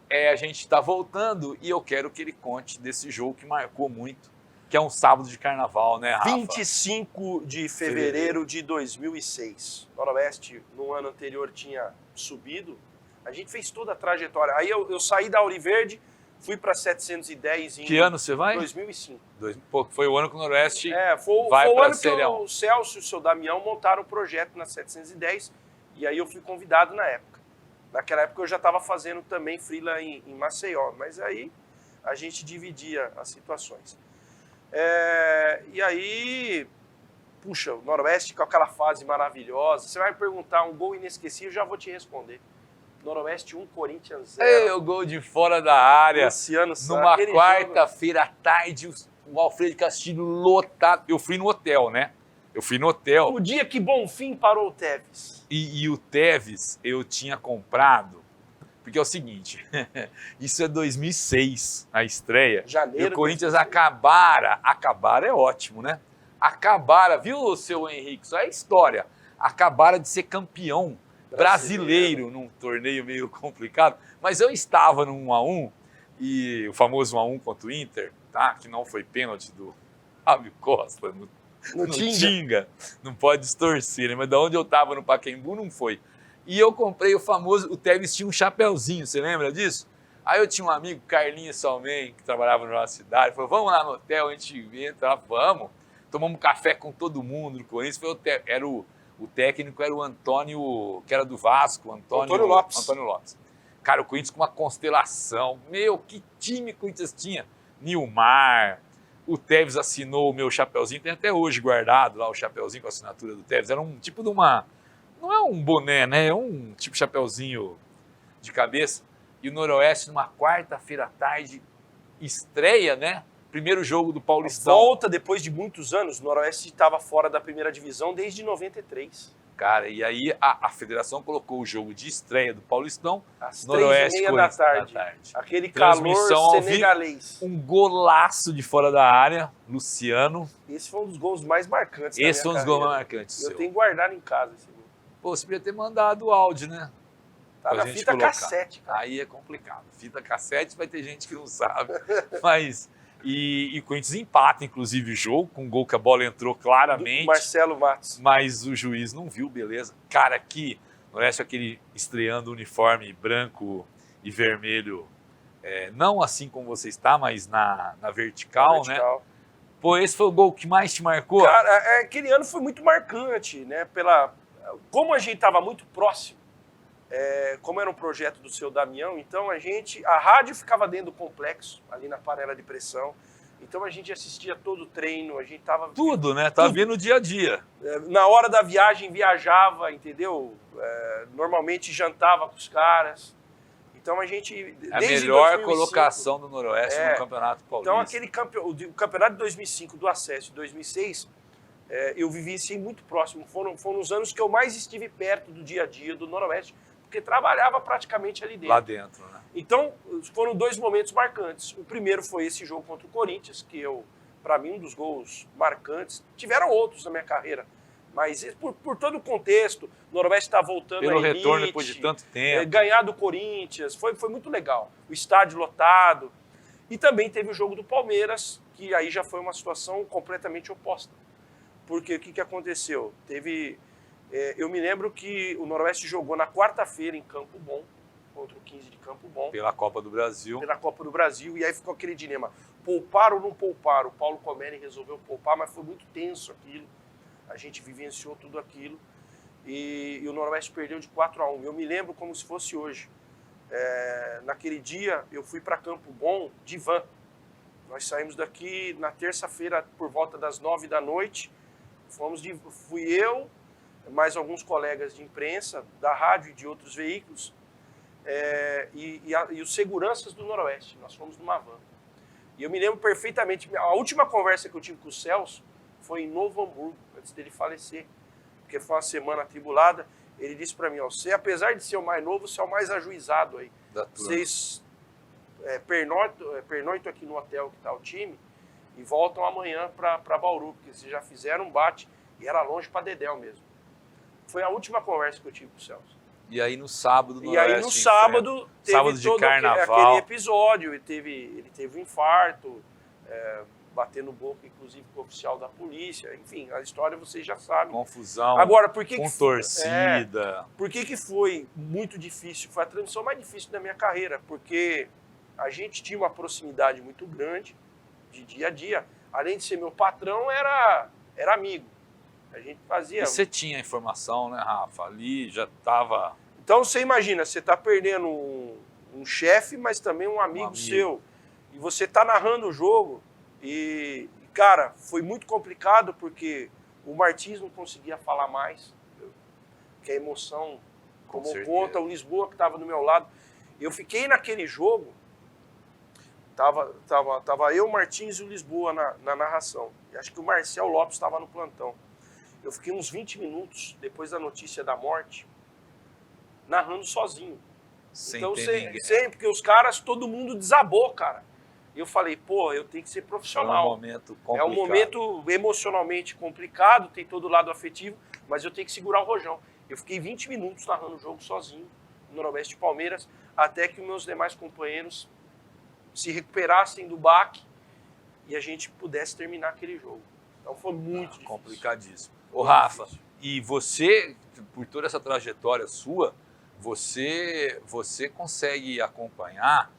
A gente tá voltando e eu quero que ele conte desse jogo que marcou muito, que é um sábado de carnaval, né, Rafa? 25 de fevereiro de 2006. Noroeste, no ano anterior, tinha subido. A gente fez toda a trajetória. Aí eu saí da Auriverde, fui para 710 em... Que ano você vai? 2005. Foi o ano que o Noroeste foi o ano que o Celso e o seu Damião montaram o projeto na 710 e aí eu fui convidado na época. Naquela época eu já estava fazendo também freela em Maceió, mas aí a gente dividia as situações. E aí puxa, o Noroeste com aquela fase maravilhosa. Você vai me perguntar um gol inesquecível, já vou te responder. Noroeste 1, Corinthians 0. O gol de fora da área. Luciano Santos. Numa quarta-feira à tarde, o Alfredo Castilho lotado. Eu fui no hotel, né? O dia que Bonfim parou o Tevez. E o Tevez eu tinha comprado, porque é o seguinte, isso é 2006, a estreia. Janeiro. E o Corinthians acabara é ótimo, né? Acabara, viu, seu Henrique? Isso é história. Acabara de ser campeão brasileiro num torneio meio complicado, mas eu estava no 1-1, e o famoso 1-1 contra o Inter, tá? Que não foi pênalti do Fábio Costa no Tinga. Não pode distorcer, né? Mas da onde eu estava no Pacaembu não foi. E eu comprei o famoso, o Tevez tinha um chapéuzinho, você lembra disso? Aí eu tinha um amigo, Carlinhos Salmen, que trabalhava na nossa cidade, falou, vamos lá no hotel, a gente entra, vamos. Tomamos café com todo mundo no Corinthians, o técnico era o Antônio, que era do Vasco, Antônio Lopes. Cara, o Corinthians com uma constelação. Meu, que time o Corinthians tinha. Nilmar, o Tevez assinou o meu chapeuzinho, tem até hoje guardado lá o chapeuzinho com a assinatura do Tevez. Era um tipo de uma... Não é um boné, né? É um tipo chapeuzinho de cabeça. E o Noroeste, numa quarta-feira à tarde, estreia, né? Primeiro jogo do Paulistão. Volta depois de muitos anos. O Noroeste estava fora da primeira divisão desde 93. Cara, e aí a federação colocou o jogo de estreia do Paulistão. Às Noroeste, 3h30 da tarde. Aquele Transmissão calor ao senegalês. Um golaço de fora da área, Luciano. Esse foi um dos gols mais marcantes Esse foi um dos gols mais carreira. marcantes. Eu tenho guardado em casa esse gol. Pô, você podia ter mandado o áudio, né? Tá Pra na gente fita colocar. cassete, cara. Aí é complicado. Fita cassete vai ter gente que não sabe. Mas... E o Corinthians empata, inclusive, o jogo, com um gol que a bola entrou claramente. Do Marcelo Matos. Mas o juiz não viu, beleza. Cara, aqui, Noroeste, aquele estreando o uniforme branco e vermelho, não assim como você está, mas na vertical, né? Pô, esse foi o gol que mais te marcou? Cara, aquele ano foi muito marcante, né? Como a gente estava muito próximo, como era um projeto do seu Damião, então a rádio ficava dentro do complexo, ali na panela de pressão, então a gente assistia todo o treino, a gente tava... Tudo, né? Tava vendo o dia a dia. Na hora da viagem, viajava, entendeu? Normalmente jantava com os caras, então a gente... A melhor colocação do Noroeste no Campeonato Paulista. Então o campeonato de 2005, do acesso, de 2006... eu vivenciei muito próximo, foram os anos que eu mais estive perto do dia a dia do Noroeste, porque trabalhava praticamente ali dentro. Lá dentro, né? Então, foram dois momentos marcantes. O primeiro foi esse jogo contra o Corinthians, que para mim, um dos gols marcantes. Tiveram outros na minha carreira, mas por todo o contexto, o Noroeste está voltando pelo à elite, retorno depois de tanto tempo. Ganhar do Corinthians, foi muito legal. O estádio lotado. E também teve o jogo do Palmeiras, que aí já foi uma situação completamente oposta. Porque o que aconteceu? Eu me lembro que o Noroeste jogou na quarta-feira em Campo Bom, contra o 15 de Campo Bom. Pela Copa do Brasil. Pela Copa do Brasil, e aí ficou aquele dilema, poupar ou não poupar? O Paulo Comeri resolveu poupar, mas foi muito tenso aquilo. A gente vivenciou tudo aquilo, e o Noroeste perdeu de 4-1. Eu me lembro como se fosse hoje. Naquele dia, eu fui para Campo Bom de van. Nós saímos daqui na terça-feira por volta das 9 da noite. Fui eu, mais alguns colegas de imprensa, da rádio e de outros veículos, e os seguranças do Noroeste. Nós fomos numa van. E eu me lembro perfeitamente, a última conversa que eu tive com o Celso foi em Novo Hamburgo, antes dele falecer, porque foi uma semana atribulada. Ele disse para mim, você, apesar de ser o mais novo, você é o mais ajuizado aí. Vocês pernoitam aqui no hotel que está o time e voltam amanhã para Bauru, porque vocês já fizeram um bate e era longe para Dedéu mesmo. Foi a última conversa que eu tive com o Celso. E aí no sábado, no sábado teve sábado de todo carnaval. aquele episódio, ele teve um infarto, batendo boca, inclusive, com o oficial da polícia. Enfim, a história vocês já sabem. Confusão, agora, com torcida. Por que foi muito difícil? Foi a transmissão mais difícil da minha carreira, porque a gente tinha uma proximidade muito grande de dia a dia. Além de ser meu patrão, era amigo. A gente fazia... E você tinha informação, né, Rafa? Ali já estava... Então você imagina, você está perdendo um chefe, mas também um amigo seu. E você está narrando o jogo e, cara, foi muito complicado porque O Martins não conseguia falar mais, porque a emoção tomou conta. O Lisboa, que estava do meu lado. Eu fiquei naquele jogo, tava eu, o Martins e o Lisboa na narração. E acho que o Marcel Lopes estava no plantão. Eu fiquei uns 20 minutos, depois da notícia da morte, narrando sozinho. Então, porque os caras, todo mundo desabou, cara. E eu falei, pô, eu tenho que ser profissional. É um momento complicado. É um momento emocionalmente complicado, tem todo o lado afetivo, mas eu tenho que segurar o rojão. Eu fiquei 20 minutos narrando o jogo sozinho, no Noroeste de Palmeiras, até que os meus demais companheiros se recuperassem do baque e a gente pudesse terminar aquele jogo. Então foi muito difícil. Complicadíssimo. Ô, Rafa, e você, por toda essa trajetória sua, você consegue acompanhar,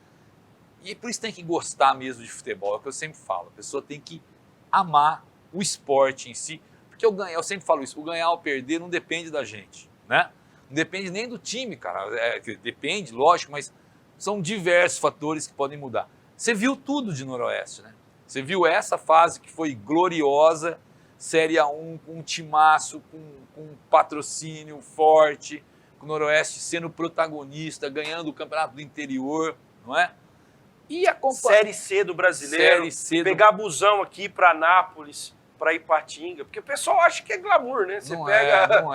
e por isso tem que gostar mesmo de futebol, é o que eu sempre falo, a pessoa tem que amar o esporte em si, porque eu sempre falo isso, o ganhar ou perder não depende da gente, né? Não depende nem do time, cara, depende, lógico, mas são diversos fatores que podem mudar. Você viu tudo de Noroeste, né? Você viu essa fase que foi gloriosa, Série A1, com um timaço, com patrocínio forte, com o Noroeste sendo protagonista, ganhando o Campeonato do Interior, não é? E Série C do Brasileiro, pegar busão aqui para Anápolis, para Ipatinga, porque o pessoal acha que é glamour, né? Você Não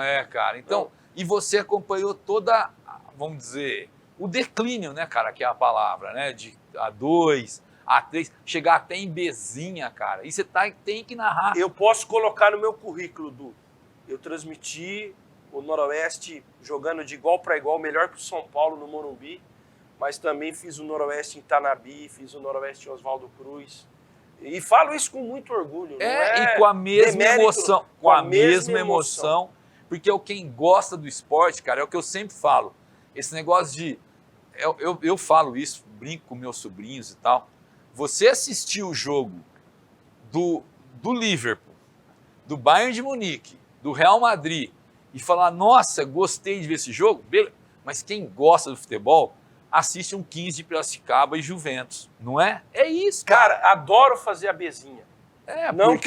é, cara. Então, e você acompanhou toda, vamos dizer, o declínio, né, cara, que é a palavra, né? De A2, A3, chegar até em Bezinha, cara. E você tem que narrar. Eu posso colocar no meu currículo, Du. Eu transmiti o Noroeste jogando de igual para igual, melhor que o São Paulo no Morumbi, mas também fiz o Noroeste em Tanabi, fiz o Noroeste em Oswaldo Cruz. E falo isso com muito orgulho. E com a mesma emoção. Com a mesma emoção. Porque quem gosta do esporte, cara, é o que eu sempre falo. Esse negócio de... Eu falo isso, brinco com meus sobrinhos e tal. Você assistir o jogo do Liverpool, do Bayern de Munique, do Real Madrid e falar, nossa, gostei de ver esse jogo, beleza. Mas quem gosta do futebol, assiste um 15 de Piracicaba e Juventus, não é? É isso, cara. Cara, adoro fazer a bezinha. Não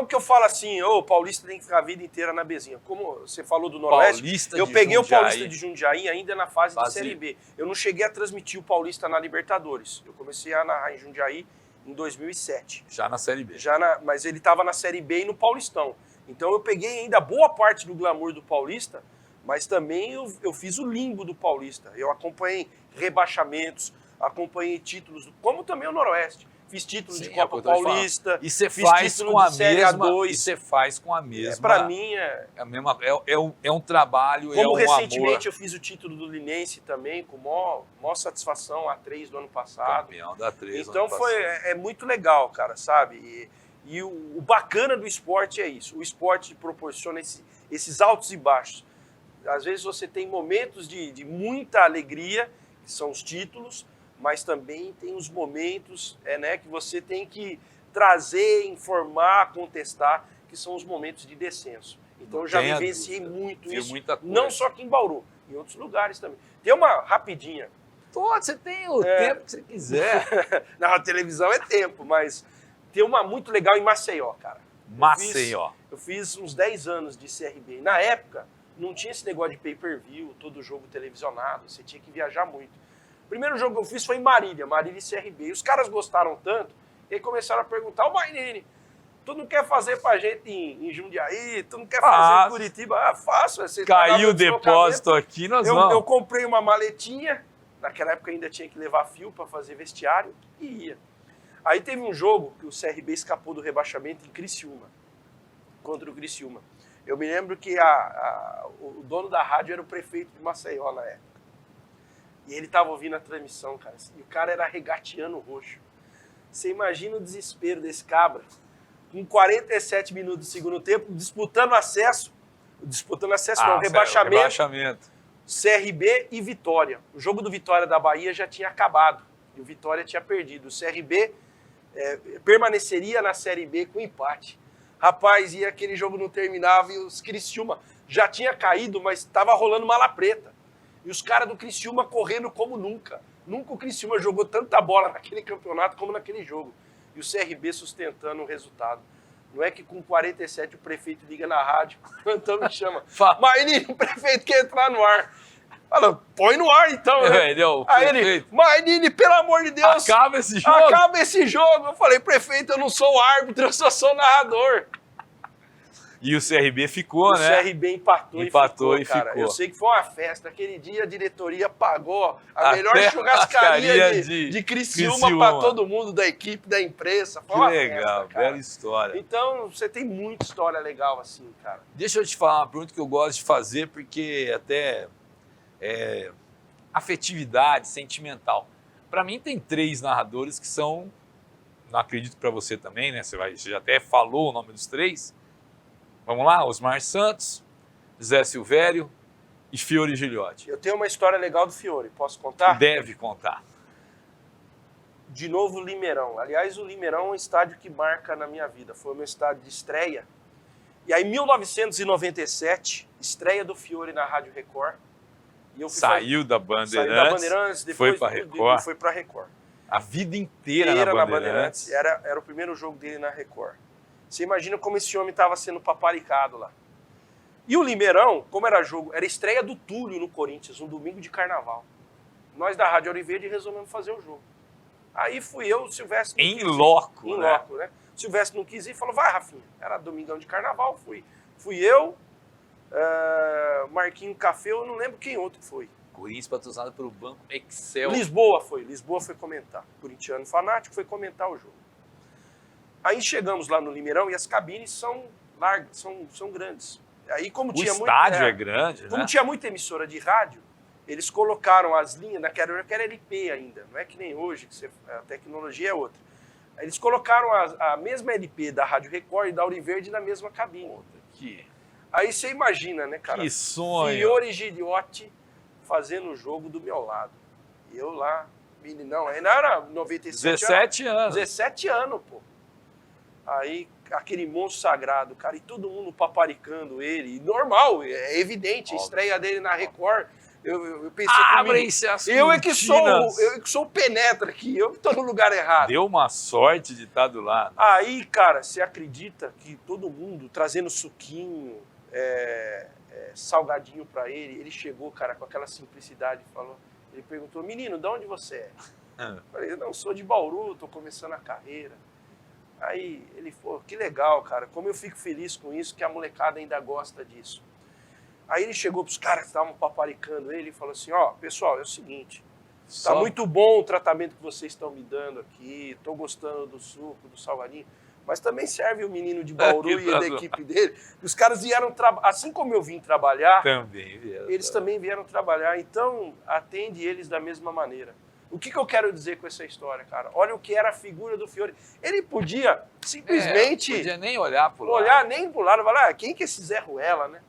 que eu falo assim, o Paulista tem que ficar a vida inteira na bezinha. Como você falou do Noroeste, eu peguei o Paulista de Jundiaí ainda na fase de Série B. Eu não cheguei a transmitir o Paulista na Libertadores. Eu comecei a narrar em Jundiaí em 2007. Já na Série B. Mas ele estava na Série B e no Paulistão. Então eu peguei ainda boa parte do glamour do Paulista, mas também eu fiz o limbo do Paulista. Eu acompanhei rebaixamentos, acompanhei títulos, como também o Noroeste. Fiz título de Copa Paulista, e você fiz faz título com a de Série mesma, A2. E você faz com a mesma. Para mim é um trabalho, como é um recentemente amor. eu fiz o título do Linense também, com maior satisfação, A3 do ano passado. Campeão da A3 então é muito legal, cara, sabe? E o bacana do esporte é isso. O esporte proporciona esses altos e baixos. Às vezes você tem momentos de muita alegria, que são os títulos, mas também tem os momentos que você tem que trazer, informar, contestar, que são os momentos de descenso. Então eu já vivenciei muito isso, não só aqui em Bauru, em outros lugares também. Tem uma rapidinha. Você tem o tempo que você quiser. Na televisão é tempo, mas tem uma muito legal em Maceió, cara. Maceió. Eu fiz uns 10 anos de CRB. Na época, não tinha esse negócio de pay-per-view, todo jogo televisionado, você tinha que viajar muito. O primeiro jogo que eu fiz foi em Marília e CRB. E os caras gostaram tanto, que aí começaram a perguntar, Mainini, tu não quer fazer pra gente em Jundiaí? Tu não quer fazer em Curitiba? Fácil. Caiu o depósito aqui, nós vamos. Eu comprei uma maletinha, naquela época ainda tinha que levar fio para fazer vestiário, e ia. Aí teve um jogo que o CRB escapou do rebaixamento em Criciúma, contra o Criciúma. Eu me lembro que o dono da rádio era o prefeito de Maceió na época. E ele estava ouvindo a transmissão, cara. E o cara era regateando roxo. Você imagina o desespero desse cabra, com 47 minutos do segundo tempo, disputando acesso. Rebaixamento. CRB e Vitória. O jogo do Vitória da Bahia já tinha acabado. E o Vitória tinha perdido. O CRB permaneceria na Série B com empate. Rapaz, e aquele jogo não terminava e os Criciúma já tinha caído, mas estava rolando mala preta. E os caras do Criciúma correndo como nunca. Nunca o Criciúma jogou tanta bola naquele campeonato como naquele jogo. E o CRB sustentando o resultado. Não é que com 47 o prefeito liga na rádio, então me chama. Fala. Marinho, o prefeito quer entrar no ar. Fala, põe no ar então, né? Aí ele, Marinho, pelo amor de Deus, acaba esse jogo. acaba esse jogo. Eu falei, prefeito, eu não sou árbitro, eu só sou narrador. E o CRB ficou, O né? CRB empatou e ficou, cara. ficou. Eu sei que foi uma festa. Aquele dia a diretoria pagou a Até melhor churrascaria de de Criciúma Criciúma. para todo mundo da equipe, da imprensa. Foi Que uma legal, festa, cara. bela história. Então, você tem muita história legal assim, cara. Deixa eu te falar uma pergunta que eu gosto de fazer, porque até é afetividade, sentimental. Para mim tem 3 narradores que são, não acredito para você também, né? Você já até falou o nome dos 3. Vamos lá, Osmar Santos, Zé Silvério e Fiore Gigliotti. Eu tenho uma história legal do Fiore, posso contar? Deve contar. De novo, o Limeirão. Aliás, o Limeirão é um estádio que marca na minha vida. Foi o meu estádio de estreia. E aí, em 1997, estreia do Fiore na Rádio Record. E eu Saiu da Bandeirantes, depois foi para Record. Foi para Record. A vida inteira na Bandeirantes. Era o primeiro jogo dele na Record. Você imagina como esse homem estava sendo paparicado lá. E o Limeirão, como era jogo, era estreia do Túlio no Corinthians, um domingo de carnaval. Nós da Rádio Ouro Verde resolvemos fazer o jogo. Aí fui eu, o Silvestre... Em loco, né? O Silvestre não quis ir e falou, vai, Rafinha. Era domingão de carnaval, fui eu, Marquinho Café, eu não lembro quem outro foi. Corinthians patrocinado pelo Banco Excel. Lisboa foi comentar. Corintiano fanático foi comentar o jogo. Aí chegamos lá no Limeirão e as cabines são largas, são grandes. Aí, como tinha estádio é grande, né? Como tinha muita emissora de rádio, eles colocaram as linhas, naquela época era LP ainda, não é que nem hoje, que a tecnologia é outra. Aí eles colocaram a mesma LP da Rádio Record e da Ouro Verde na mesma cabine. Aí você imagina, né, cara? Que sonho! Fiore Gigliotti fazendo o jogo do meu lado. E eu lá, meninão, ainda era 97 17 anos. 17 anos, pô. Aí, aquele monstro sagrado, cara, e todo mundo paparicando ele. E normal, é evidente, a estreia dele na Record. Eu pensei Abrem-se as eu é que cortinas. sou o penetra aqui, eu que tô no lugar errado. Deu uma sorte de estar do lado. Aí, cara, você acredita que todo mundo trazendo suquinho, salgadinho pra ele chegou, cara, com aquela simplicidade, ele perguntou, menino, de onde você é? Eu falei, não, sou de Bauru, tô começando a carreira. Aí ele falou, que legal, cara, como eu fico feliz com isso, que a molecada ainda gosta disso. Aí ele chegou pros caras que estavam paparicando ele e falou assim, ó, pessoal, é o seguinte, tá muito bom o tratamento que vocês estão me dando aqui, tô gostando do suco, do salgadinho, mas também serve o menino de Bauru e da equipe dele. Os caras vieram, assim como eu vim trabalhar, eles também vieram trabalhar, então atende eles da mesma maneira. O que eu quero dizer com essa história, cara? Olha o que era a figura do Fiore. Ele podia simplesmente... Não podia nem olhar pro lado. Olhar nem pro lado, falar, quem que é esse Zé Ruela, né?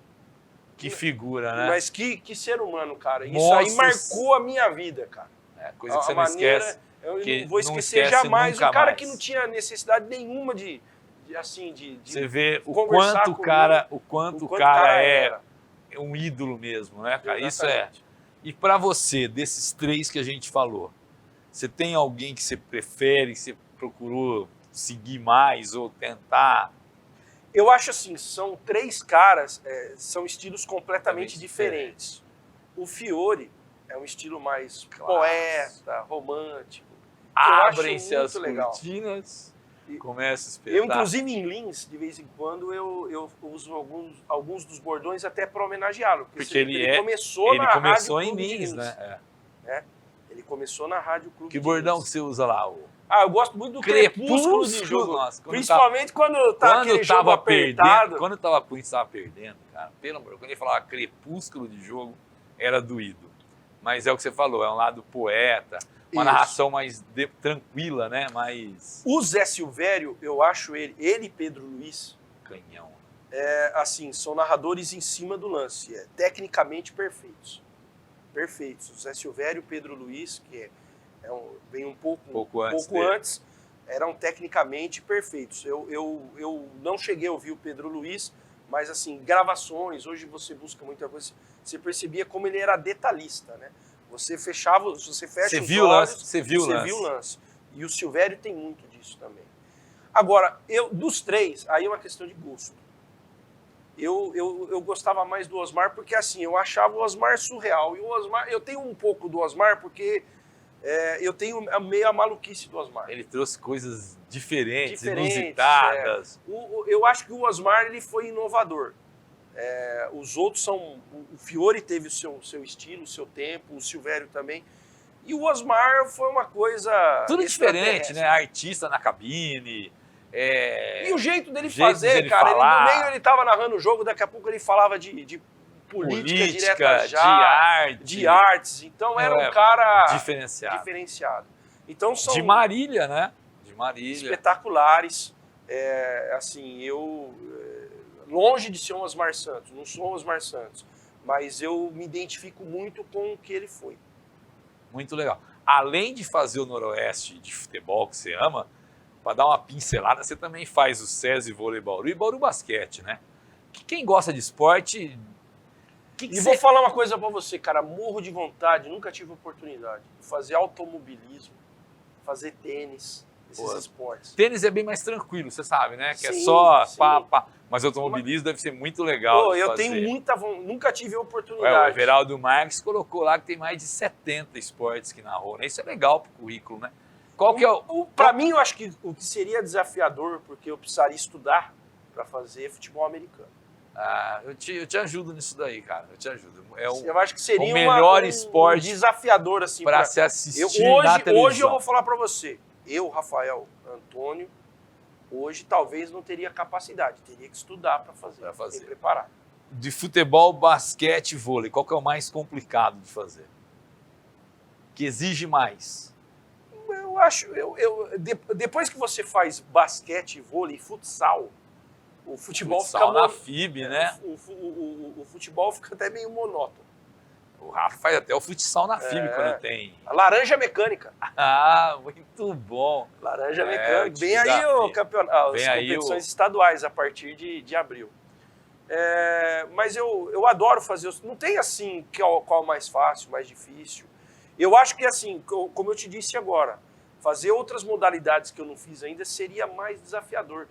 Que figura, né? Mas que ser humano, cara. Isso aí marcou a minha vida, cara. Coisa que você não esquece. Eu não vou esquecer jamais. O cara que não tinha necessidade nenhuma de você vê o quanto o cara é um ídolo mesmo, né, cara? Isso é... E para você, desses 3 que a gente falou, você tem alguém que você prefere, que você procurou seguir mais ou tentar? Eu acho assim, são 3 caras, são estilos completamente diferentes. O Fiore é um estilo mais poeta, romântico. Abrem-se as cortinas, começa a espetar. Eu, inclusive, em Lins, de vez em quando, eu uso alguns dos bordões até para homenageá-lo. Porque ele começou na Rádio em Clube Lins, né? Ele começou na Rádio Clube Que bordão que você usa lá? Eu gosto muito do crepúsculo de jogo. Nossa, principalmente quando tá aquele jogo apertado. Quando o Corinthians estava perdendo, cara, pelo amor, quando ele falava crepúsculo de jogo, era doído. Mas é o que você falou, é um lado poeta, uma narração mais tranquila, né? Mais... O Zé Silvério, eu acho ele e Pedro Luiz... Canhão. Assim, são narradores em cima do lance, tecnicamente perfeitos. Perfeitos. O Zé Silvério e o Pedro Luiz, que vem um pouco antes, eram tecnicamente perfeitos. Eu não cheguei a ouvir o Pedro Luiz, mas assim, gravações, hoje você busca muita coisa, você percebia como ele era detalhista, né? Você fecha os olhos, você viu o lance. E o Silvério tem muito disso também. Agora, dos três, aí é uma questão de gosto. Eu gostava mais do Osmar porque, assim, eu achava o Osmar surreal. E o Osmar, eu tenho um pouco do Osmar porque eu tenho meio a maluquice do Osmar. Ele trouxe coisas diferentes inusitadas. Eu acho que o Osmar ele foi inovador. Os outros são... O Fiore teve o seu estilo, o seu tempo, o Silvério também. E o Osmar foi uma coisa... Tudo diferente, né? Artista na cabine... E o jeito dele fazer, cara, no meio ele tava narrando o jogo, daqui a pouco ele falava de política direta já, de artes. Então era um cara diferenciado. Então são de Marília, né? De Marília. Espetaculares. Assim, longe de ser um Osmar Santos, não sou um Osmar Santos, mas eu me identifico muito com o que ele foi. Muito legal. Além de fazer o Noroeste de futebol que você ama, para dar uma pincelada, você também faz o SESI Vôlei Bauru e Bauru Basquete, né? Quem gosta de esporte... Vou falar uma coisa para você, cara, morro de vontade, nunca tive oportunidade de fazer automobilismo, fazer tênis, esses esportes. Tênis é bem mais tranquilo, você sabe, né? Que sim, é só pá. Mas automobilismo deve ser muito legal. Eu tenho muita vontade, nunca tive oportunidade. O Everaldo Marques colocou lá que tem mais de 70 esportes que narrou, né? Isso é legal pro currículo, né? Qual que é Para mim, eu acho que o que seria desafiador, porque eu precisaria estudar para fazer futebol americano. Eu te ajudo nisso daí, cara. Eu te ajudo. Eu acho que seria o melhor esporte desafiador assim para se assistir na televisão. Hoje eu vou falar para você. Eu, Rafael Antônio, hoje talvez não teria capacidade. Teria que estudar para fazer. Me preparar. De futebol, basquete e vôlei, qual que é o mais complicado de fazer? Que exige mais? Eu acho, depois que você faz basquete, vôlei, futsal, o futebol fica na FIB, né? O futebol fica até meio monótono. O Rafa faz até o futsal na FIB quando tem. A laranja mecânica. Muito bom. Laranja mecânica. Vem aí o campeonato, as competições estaduais a partir de abril. Mas eu adoro fazer. Não tem assim qual é mais fácil, mais difícil. Eu acho que, assim, como eu te disse agora, fazer outras modalidades que eu não fiz ainda seria mais desafiador.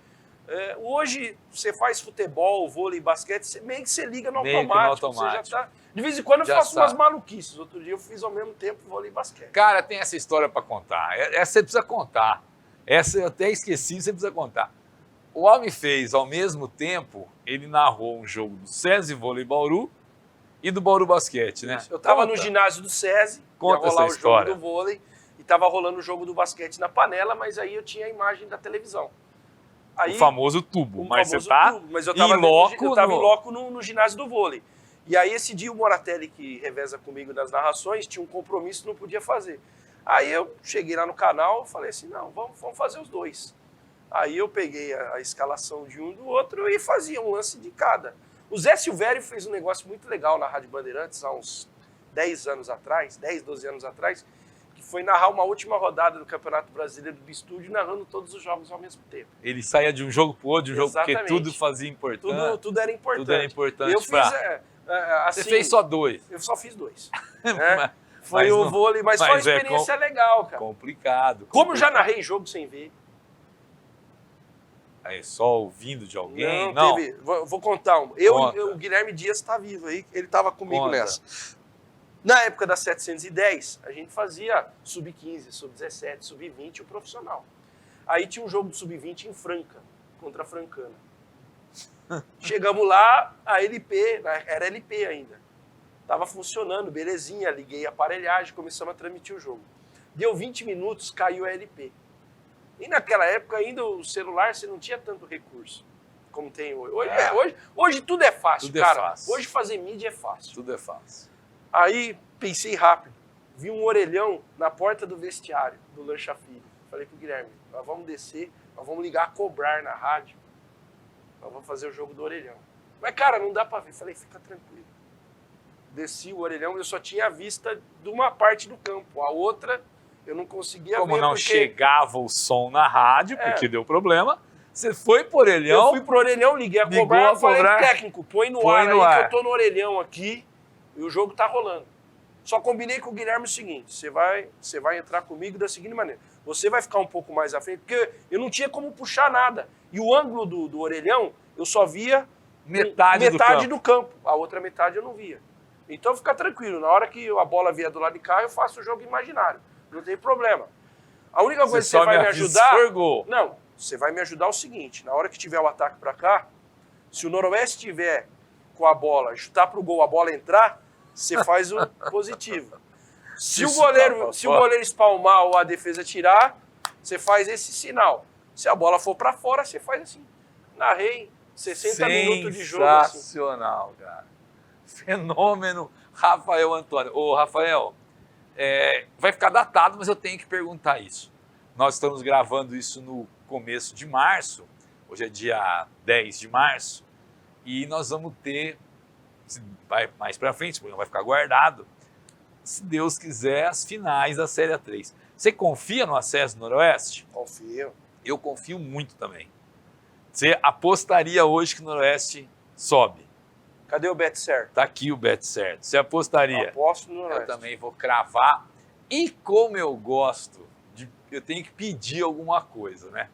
Hoje, você faz futebol, vôlei, basquete, meio que você liga no automático. Você já tá, de vez em quando eu faço umas maluquices. Outro dia eu fiz ao mesmo tempo vôlei e basquete. Cara, tem essa história para contar. Essa você precisa contar. Essa eu até esqueci, você precisa contar. O homem fez, ao mesmo tempo, ele narrou um jogo do SESI Vôlei Bauru e do Bauru Basquete, né? Eu estava no ginásio do SESI, ia rolar o jogo do vôlei, e estava rolando o jogo do basquete na panela, mas aí eu tinha a imagem da televisão. Aí, o famoso tubo, mas você tá eu estava em loco no ginásio do vôlei. E aí esse dia o Moratelli, que reveza comigo nas narrações, tinha um compromisso, não podia fazer. Aí eu cheguei lá no canal e falei assim, não, vamos fazer os dois. Aí eu peguei a escalação de um e do outro e fazia um lance de cada. O Zé Silvério fez um negócio muito legal na Rádio Bandeirantes há uns 10 anos atrás, 10, 12 anos atrás, que foi narrar uma última rodada do Campeonato Brasileiro do Estúdio, narrando todos os jogos ao mesmo tempo. Ele saía de um jogo para o outro, de um jogo, porque tudo fazia importante. Tudo era importante. Tudo era importante. Eu fiz, assim, você fez só 2. Eu só fiz 2. Foi o vôlei, mas foi uma experiência legal, cara. Complicado. Como eu já narrei jogo sem ver. Só ouvindo de alguém? Não. Teve, vou contar um. O Guilherme Dias está vivo aí, ele estava comigo nessa. Na época da 710, a gente fazia sub-15, sub-17, sub-20 e o profissional. Aí tinha um jogo do sub-20 em Franca, contra a Francana. Chegamos lá, a LP, era LP ainda. Estava funcionando, belezinha, liguei a aparelhagem, começamos a transmitir o jogo. Deu 20 minutos, caiu a LP. E naquela época ainda o celular, você não tinha tanto recurso como tem hoje. Hoje tudo é fácil, tudo cara. É fácil. Hoje fazer mídia é fácil. Tudo é fácil. Aí pensei rápido. Vi um orelhão na porta do vestiário do Lancha Filho. Falei pro Guilherme, nós vamos descer, nós vamos ligar a cobrar na rádio. Nós vamos fazer o jogo do orelhão. Mas, cara, não dá pra ver. Falei, fica tranquilo. Desci o orelhão, eu só tinha a vista de uma parte do campo. A outra... eu não conseguia ver. Como não chegava o som na rádio, porque deu problema, você foi pro orelhão. Eu fui pro orelhão, liguei a cobrar, falei, técnico, põe no ar aí que eu tô no orelhão aqui e o jogo tá rolando. Só combinei com o Guilherme o seguinte, você vai entrar comigo da seguinte maneira. você vai ficar um pouco mais à frente, porque eu não tinha como puxar nada. E o ângulo do orelhão, eu só via Metade do campo. A outra metade eu não via. Então fica tranquilo, na hora que a bola vier do lado de cá, eu faço o jogo imaginário. Não tem problema. A única coisa que você vai me ajudar... Não, você vai me ajudar o seguinte, na hora que tiver o ataque para cá, se o Noroeste tiver com a bola, chutar pro gol, a bola entrar, você faz o positivo. Se o goleiro espalmar ou a defesa tirar, você faz esse sinal. Se a bola for para fora, você faz assim. Narrei 60 minutos de jogo assim. Sensacional, cara. Fenômeno Rafael Antônio. Ô, Rafael, vai ficar datado, mas eu tenho que perguntar isso. Nós estamos gravando isso no começo de março, hoje é dia 10 de março, e nós vamos ter, mais para frente, o programa vai ficar guardado, se Deus quiser, as finais da Série A3. Você confia no acesso do Noroeste? Confio. Eu confio muito também. Você apostaria hoje que o Noroeste sobe? Cadê o bet certo? Tá aqui o bet certo. Você apostaria? Eu aposto no Noroeste. Eu também vou cravar. E como eu gosto, eu tenho que pedir alguma coisa, né?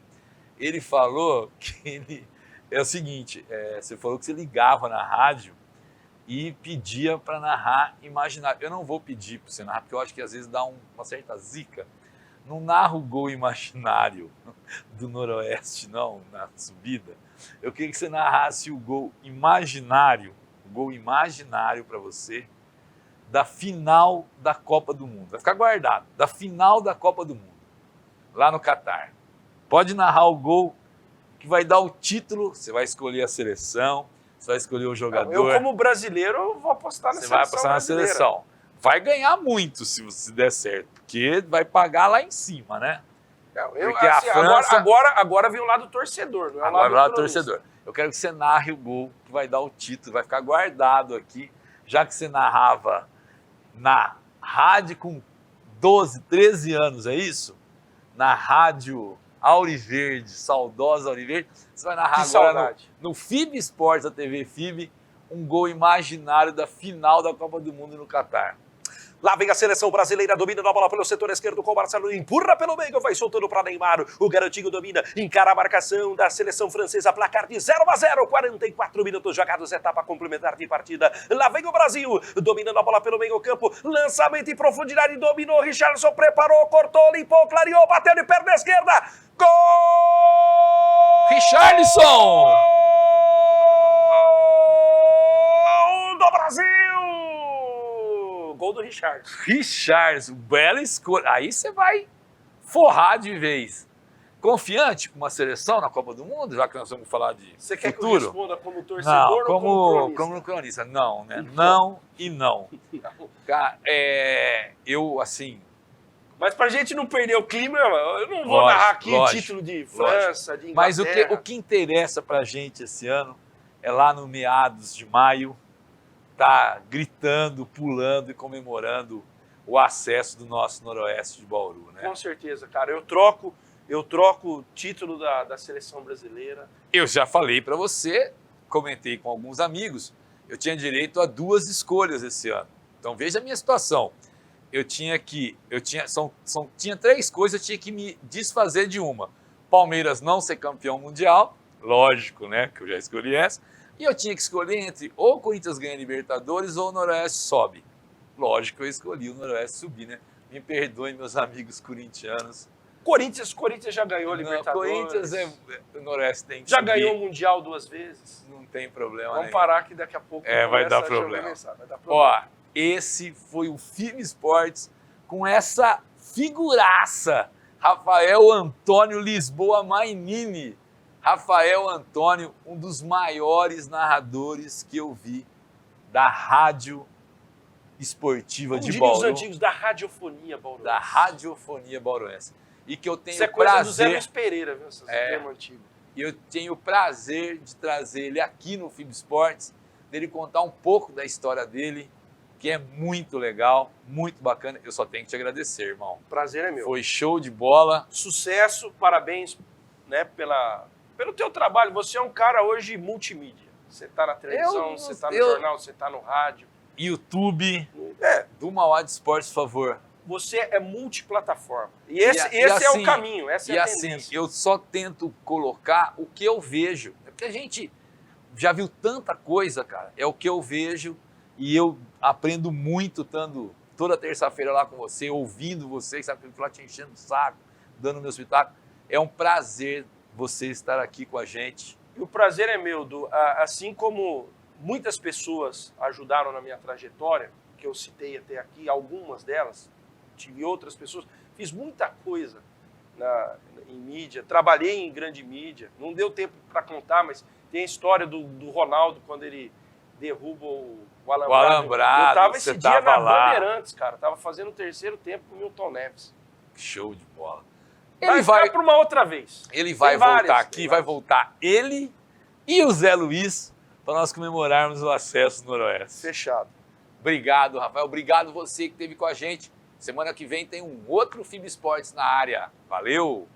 Ele falou que é o seguinte, você falou que você ligava na rádio e pedia para narrar imaginário. Eu não vou pedir para você narrar, porque eu acho que às vezes dá uma certa zica. Não narra o gol imaginário do Noroeste, não, na subida. Eu queria que você narrasse o gol imaginário para você, da final da Copa do Mundo. Vai ficar guardado, da final da Copa do Mundo, lá no Catar. Pode narrar o gol que vai dar o título, você vai escolher a seleção, você vai escolher o jogador. Eu, como brasileiro, vou apostar na seleção. Você vai apostar na seleção. Vai ganhar muito se der certo, porque vai pagar lá em cima, né? Porque assim, a França... agora vem o lado torcedor, não é agora o lado torcedor. Eu quero que você narre o gol que vai dar o título, vai ficar guardado aqui, já que você narrava na rádio com 12, 13 anos, é isso? Na rádio Auriverde, saudosa Auriverde, você vai narrar agora no FIB Esportes, da TV FIB, um gol imaginário da final da Copa do Mundo no Catar. Lá vem a seleção brasileira, domina a bola pelo setor esquerdo com o Marcelo, empurra pelo meio, vai soltando para Neymar, o garotinho domina, encara a marcação da seleção francesa, placar de 0-0, 44 minutos jogados, etapa complementar de partida. Lá vem o Brasil, dominando a bola pelo meio campo, lançamento em profundidade, dominou, Richarlison preparou, cortou, limpou, clareou, bateu de perna esquerda, gol! Richarlison! Gol do Brasil! Gol do Richarlison, bela escolha. Aí você vai forrar de vez. Confiante com uma seleção na Copa do Mundo, já que nós vamos falar de Você quer futuro? que eu responda como torcedor ou como cronista? Não, né? Não e não. Cara, eu, assim... Mas pra gente não perder o clima, eu não vou narrar aqui o título de França, de Inglaterra. Mas o que interessa pra gente esse ano é lá no meados de maio, tá gritando, pulando e comemorando o acesso do nosso Noroeste de Bauru, né? Com certeza, cara. Eu troco o título da seleção brasileira. Eu já falei para você, comentei com alguns amigos, eu tinha direito a 2 escolhas esse ano. Então veja a minha situação. Tinha 3 coisas, eu tinha que me desfazer de uma. Palmeiras não ser campeão mundial, lógico, né, que eu já escolhi essa. E eu tinha que escolher entre ou o Corinthians ganha Libertadores ou o Noroeste sobe. Lógico que eu escolhi o Noroeste subir, né? Me perdoem, meus amigos corintianos. Corinthians já ganhou Libertadores. Corinthians o Noroeste tem que já subir. Ganhou o Mundial 2 vezes. Não tem problema Vamos parar que daqui a pouco vai dar problema. Ó, esse foi o FIB Esportes com essa figuraça. Rafael Antônio Lisboa Mainini. Rafael Antônio, um dos maiores narradores que eu vi da rádio esportiva de Bauru. Os antigos da radiofonia bauruense. Da radiofonia bauruense. E que eu tenho Isso é coisa prazer... do Zé Luiz Pereira, viu? Esse termo antigo. E eu tenho o prazer de trazer ele aqui no FIB Esportes, dele contar um pouco da história dele, que é muito legal, muito bacana. Eu só tenho que te agradecer, irmão. Prazer é meu. Foi show de bola. Sucesso, parabéns, né, pelo teu trabalho. Você é um cara hoje multimídia. Você está na televisão, você está no jornal, você está no rádio. YouTube, do Mauá de Esportes, por favor. você é multiplataforma. E esse é assim, o caminho, essa é a assim, tendência. eu só tento colocar o que eu vejo. É porque a gente já viu tanta coisa, cara. É o que eu vejo e eu aprendo muito estando toda terça-feira lá com você, ouvindo você, sabe, lá te enchendo o saco, dando meu espetáculo. É um prazer você estar aqui com a gente. E o prazer é meu, Du. Assim como muitas pessoas ajudaram na minha trajetória, que eu citei até aqui, algumas delas, tive outras pessoas, fiz muita coisa em mídia, trabalhei em grande mídia, não deu tempo para contar, mas tem a história do Ronaldo, quando ele derruba o Alambrado. Eu estava esse dia na Bandeirantes, cara, estava fazendo o terceiro tempo com o Milton Neves. Show de bola. Ele vai para uma outra vez. Ele vai voltar aqui, vai voltar ele e o Zé Luiz para nós comemorarmos o acesso no Noroeste. Fechado. Obrigado, Rafael. Obrigado você que esteve com a gente. Semana que vem tem um outro FIB Esportes na área. Valeu!